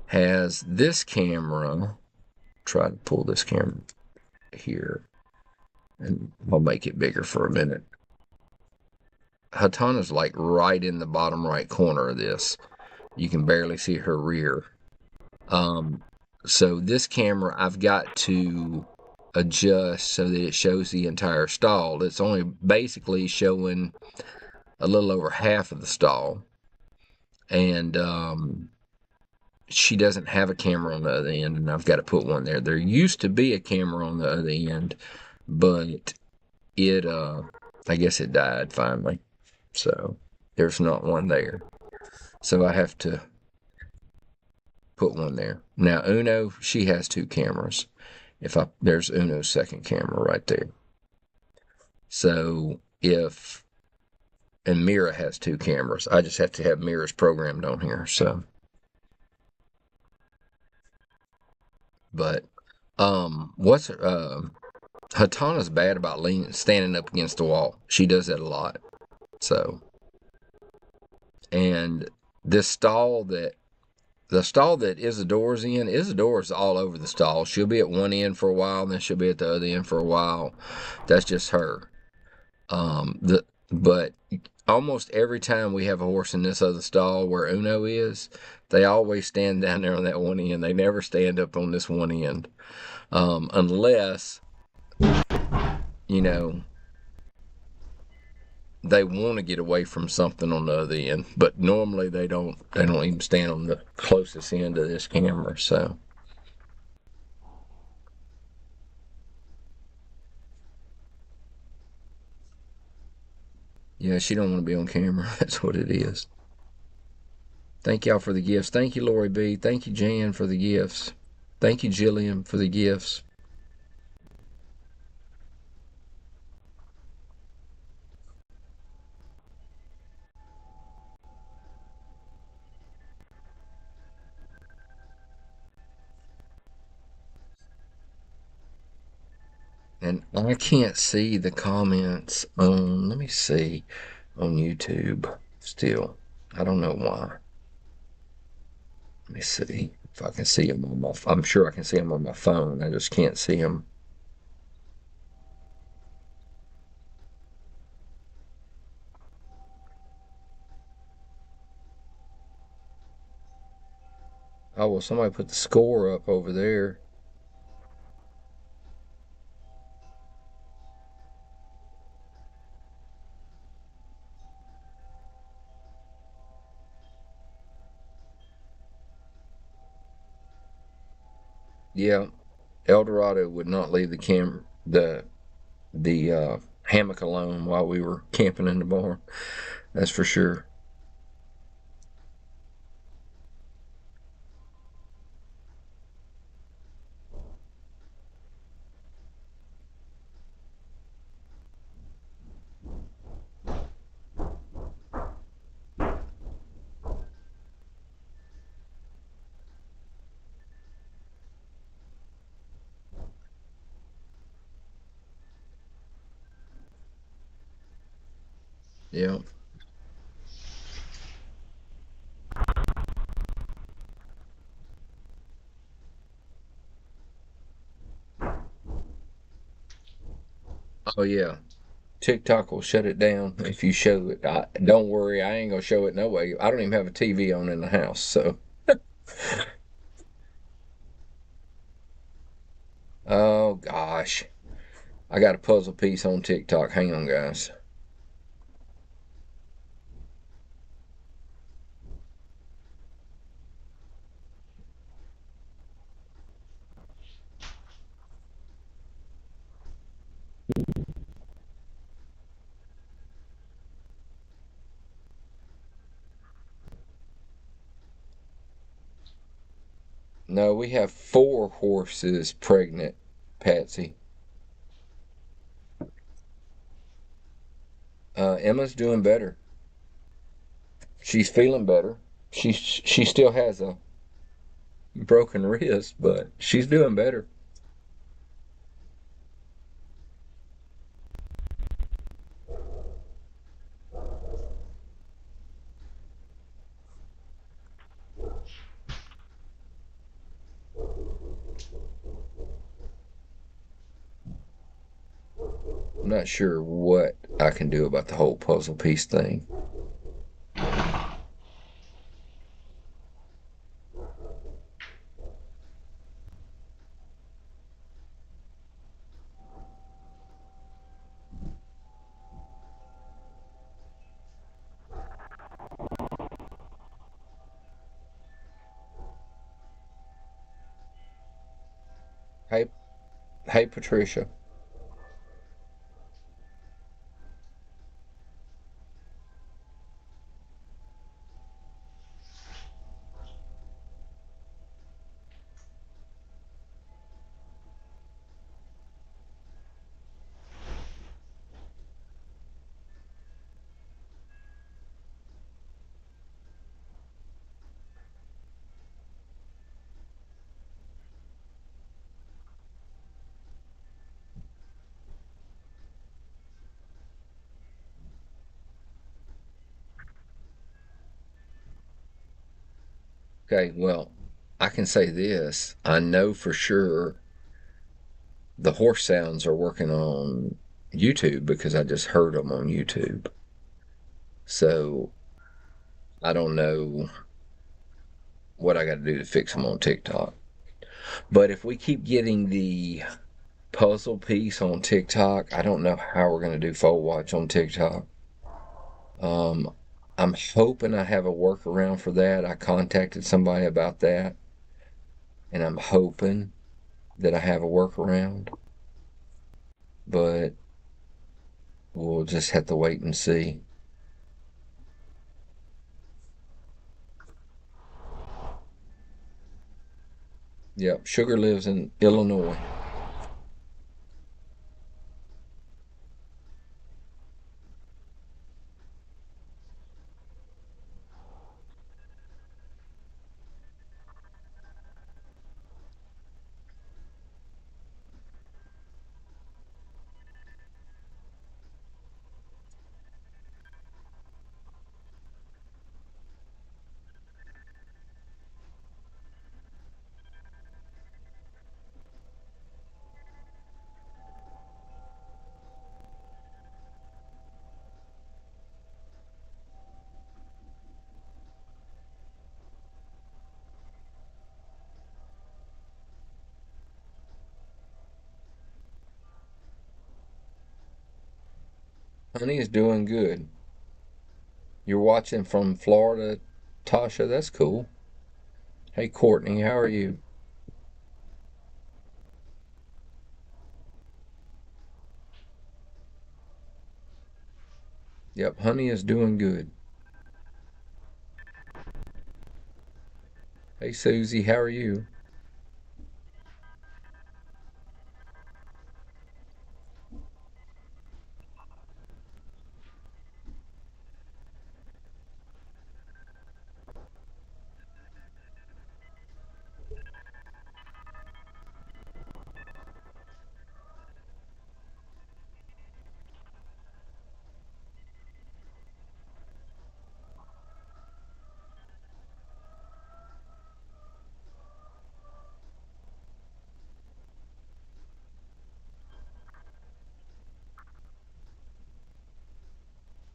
has this camera. Try to pull this camera here, and I'll make it bigger for a minute. Hatana's like right in the bottom right corner of this. You can barely see her rear. Um, so this camera I've got to adjust so that it shows the entire stall. It's only basically showing a little over half of the stall. And she doesn't have a camera on the other end, and I've got to put one there. There used to be a camera on the other end, but it I guess it died finally. So there's not one there. So I have to put one there. Now Uno, she has two cameras. There's Uno's second camera right there. So if and Mira has two cameras. I just have to have Mira's programmed on here. So but what's Hatana's bad about standing up against the wall. She does that a lot. So and this stall that the stall that Isidore's in, Isidore's all over the stall. She'll be at one end for a while, and then she'll be at the other end for a while. That's just her. But almost every time we have a horse in this other stall where Uno is, they always stand down there on that one end. They never stand up on this one end, unless you know they want to get away from something on the other end. But normally they don't. They don't even stand on the closest end of this camera. So. Yeah, she don't want to be on camera. That's what it is. Thank y'all for the gifts. Thank you, Lori B. Thank you, Jan, for the gifts. Thank you, Jillian, for the gifts. And I can't see the comments on, let me see, on YouTube still. I don't know why. Let me see if I can see them on my, I'm sure I can see them on my phone. I just can't see them. Oh, well, somebody put the score up over there. Yeah, Eldorado would not leave the hammock alone while we were camping in the barn. That's for sure. Yeah. Oh yeah. TikTok will shut it down if you show it. Don't worry, I ain't gonna show it no way. I don't even have a TV on in the house, so. Oh gosh, I got a puzzle piece on TikTok. Hang on, guys. No, we have 4 horses pregnant, Patsy. Emma's doing better. She's feeling better. She still has a broken wrist, but she's doing better. I'm not sure what I can do about the whole puzzle piece thing. Hey, hey, Patricia. Okay, well, I can say this. I know for sure the horse sounds are working on YouTube because I just heard them on YouTube. So I don't know what I got to do to fix them on TikTok. But if we keep getting the puzzle piece on TikTok, I don't know how we're going to do Fold Watch on TikTok. Um, I'm hoping I have a workaround for that. I contacted somebody about that, and I'm hoping that I have a workaround. But we'll just have to wait and see. Yep, Sugar lives in Illinois. Honey is doing good. You're watching from Florida, Tasha. That's cool. Hey, Courtney, how are you? Yep, Honey is doing good. Hey, Susie, how are you?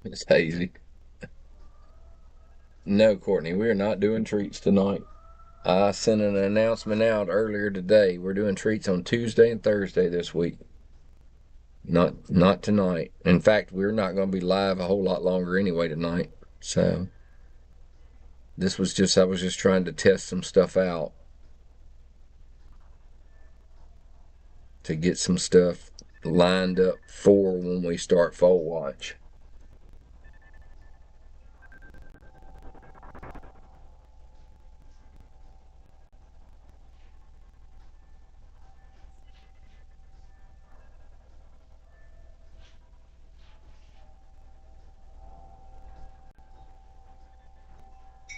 It's Hazy. No, Courtney, we are not doing treats tonight. I sent an announcement out earlier today. We're doing treats on Tuesday and Thursday this week. Not tonight. In fact, we're not going to be live a whole lot longer anyway tonight. So I was just trying to test some stuff out to get some stuff lined up for when we start Fold Watch.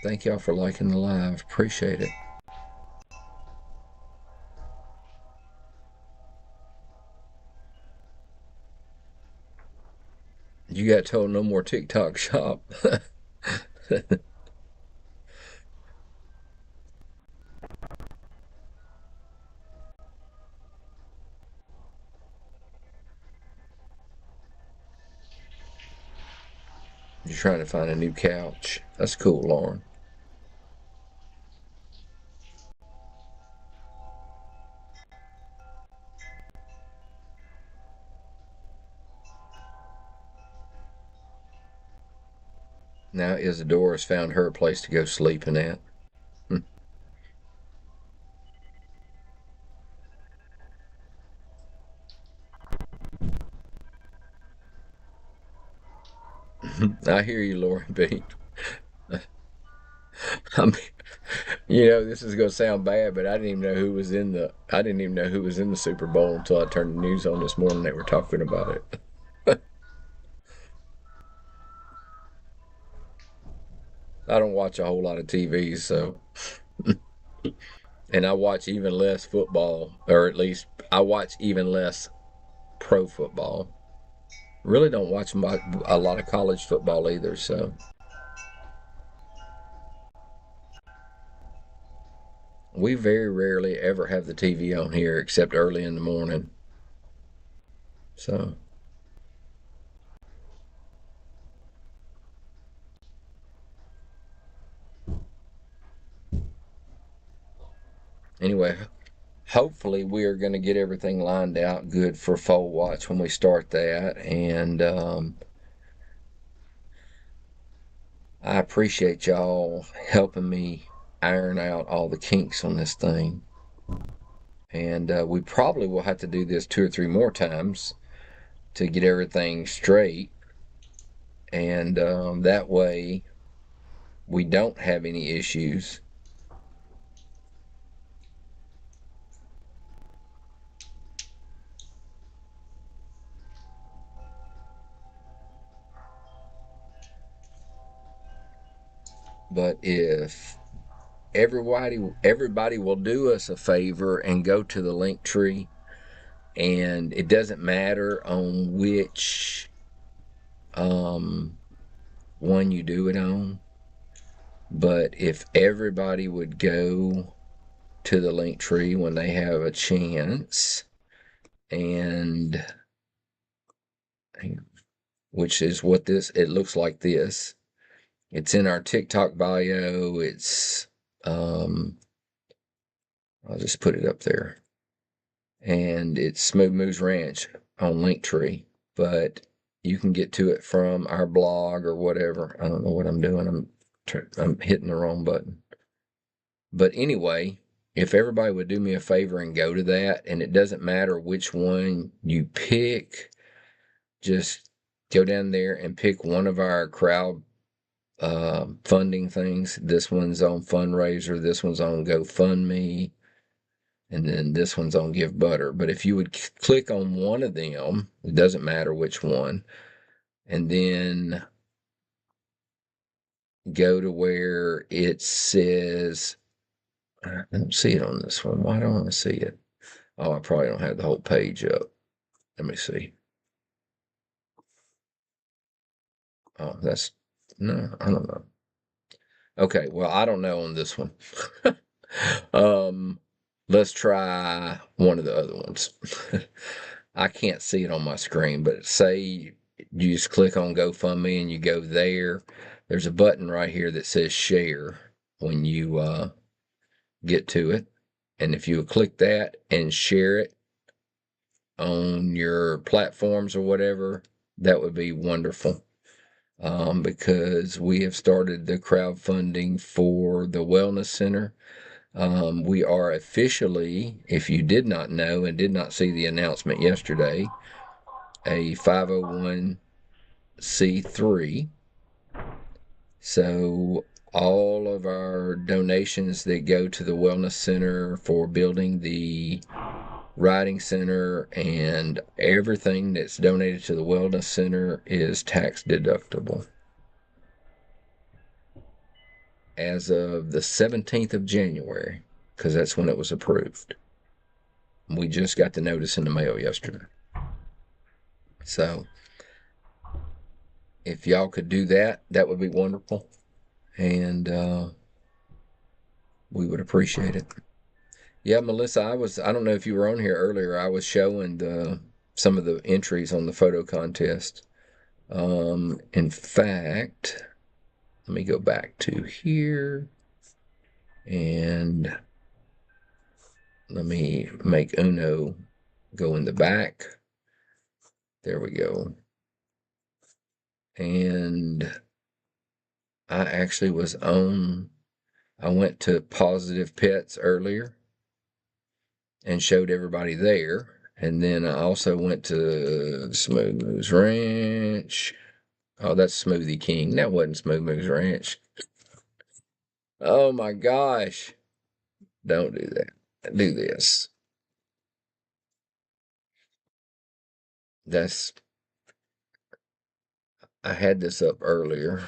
Thank y'all for liking the live. Appreciate it. You got told no more TikTok shop. You're trying to find a new couch. That's cool, Lauren. Now Isadora's found her a place to go sleeping at. I hear you, Lauren B. I mean, this is gonna sound bad, but I didn't even know who was in the Super Bowl until I turned the news on this morning. They were talking about it. I don't watch a whole lot of TV, so and I watch even less football, or at least I watch even less pro football. Really don't watch a lot of college football either. So we very rarely ever have the TV on here except early in the morning. So anyway, hopefully we are going to get everything lined out good for Fold Watch when we start that. And I appreciate y'all helping me iron out all the kinks on this thing. And we probably will have to do this 2 or 3 more times to get everything straight. And that way we don't have any issues. But if everybody will do us a favor and go to the link tree, and it doesn't matter on which one you do it on, but if everybody would go to the link tree when they have a chance, and which is what it looks like this. It's in our TikTok bio. I'll just put it up there. And it's Smooth Moose Ranch on Linktree. But you can get to it from our blog or whatever. I don't know what I'm doing. I'm hitting the wrong button. But anyway, if everybody would do me a favor and go to that, and it doesn't matter which one you pick, just go down there and pick one of our crowd funding things. This one's on fundraiser, this one's on GoFundMe, and then this one's on Give Butter. But if you would click on one of them, it doesn't matter which one, and then go to where it says, I don't see it on this one. Why don't I see it? Oh, I probably don't have the whole page up. Let me see. Oh, no, I don't know. Okay, well, I don't know on this one. Let's try one of the other ones. I can't see it on my screen, but say you just click on GoFundMe and you go there. There's a button right here that says share when you get to it. And if you would click that and share it on your platforms or whatever, that would be wonderful. Because we have started the crowdfunding for the Wellness Center. We are officially, if you did not know and did not see the announcement yesterday, a 501c3. So all of our donations that go to the Wellness Center for building the riding center and everything that's donated to the Wellness Center is tax deductible. As of the 17th of January, because that's when it was approved. We just got the notice in the mail yesterday. So if y'all could do that, that would be wonderful. And we would appreciate it. Yeah, Melissa, I don't know if you were on here earlier. I was showing some of the entries on the photo contest. In fact, let me go back to here and let me make Uno go in the back. There we go. And I actually I went to Positive Pets earlier and showed everybody there. And then I also went to Smooth Moose Ranch. Oh, that's Smoothie King. That wasn't Smooth Moose Ranch. Oh my gosh. Don't do that. Do this. I had this up earlier.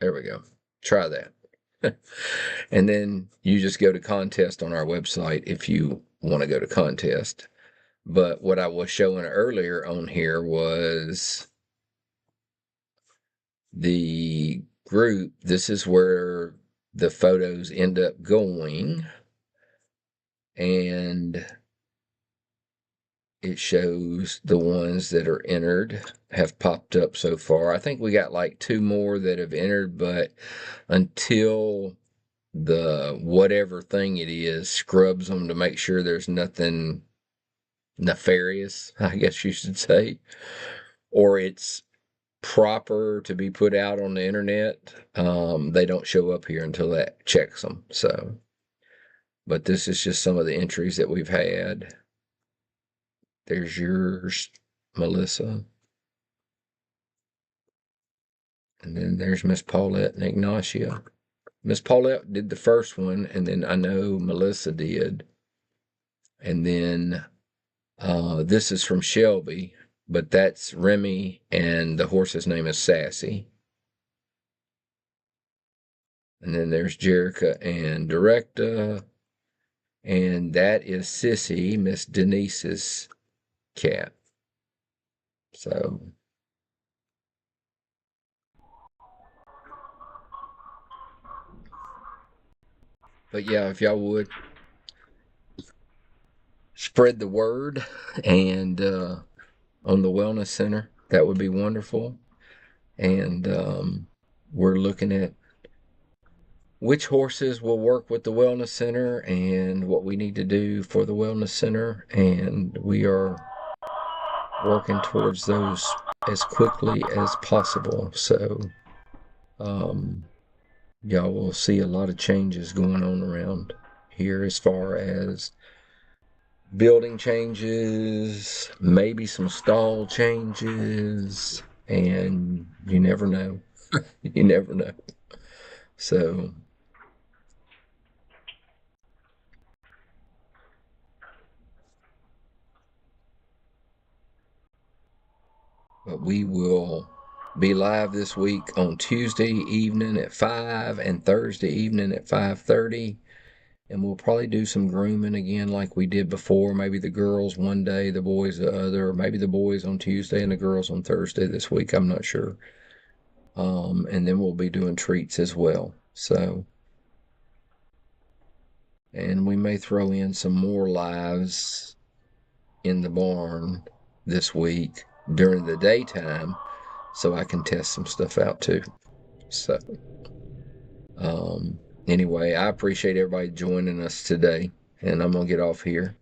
There we go. Try that. And then you just go to contest on our website if you want to go to contest. But what I was showing earlier on here was the group. This is where the photos end up going. And it shows the ones that are entered have popped up so far. I think we got like 2 more that have entered, but until the whatever thing it is scrubs them to make sure there's nothing nefarious, I guess you should say, or it's proper to be put out on the internet, they don't show up here until that checks them. So, but this is just some of the entries that we've had. There's yours, Melissa. And then there's Miss Paulette and Ignacia. Miss Paulette did the first one, and then I know Melissa did. And then this is from Shelby, but that's Remy, and the horse's name is Sassy. And then there's Jerica and Directa. And that is Sissy, Miss Denise's cat. So, but yeah, if y'all would spread the word and on the Wellness Center, that would be wonderful. And we're looking at which horses will work with the Wellness Center and what we need to do for the Wellness Center. And we are working towards those as quickly as possible. So, y'all will see a lot of changes going on around here as far as building changes, maybe some stall changes, and you never know. You never know. So, but we will be live this week on Tuesday evening at 5 and Thursday evening at 5:30. And we'll probably do some grooming again like we did before. Maybe the girls one day, the boys the other, or maybe the boys on Tuesday and the girls on Thursday this week. I'm not sure. And then we'll be doing treats as well. So, and we may throw in some more lives in the barn this week during the daytime so I can test some stuff out too. So, anyway, I appreciate everybody joining us today, and I'm gonna get off here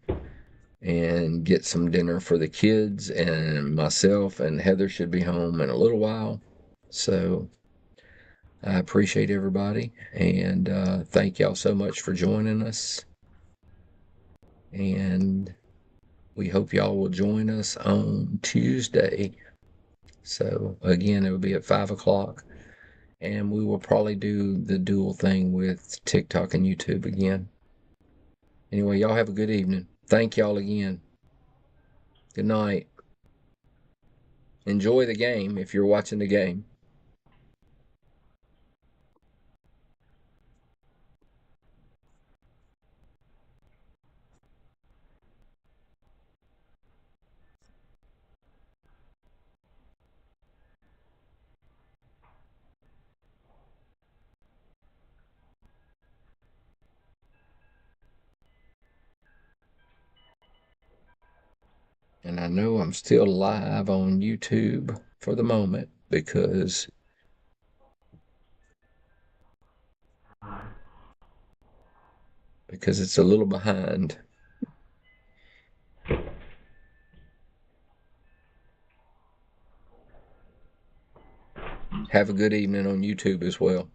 and get some dinner for the kids and myself, and Heather should be home in a little while. So I appreciate everybody, and thank y'all so much for joining us. And we hope y'all will join us on Tuesday. So again, it will be at 5 o'clock, and we will probably do the dual thing with TikTok and YouTube again. Anyway, y'all have a good evening. Thank y'all again. Good night. Enjoy the game if you're watching the game. And I know I'm still live on YouTube for the moment because it's a little behind. Have a good evening on YouTube as well.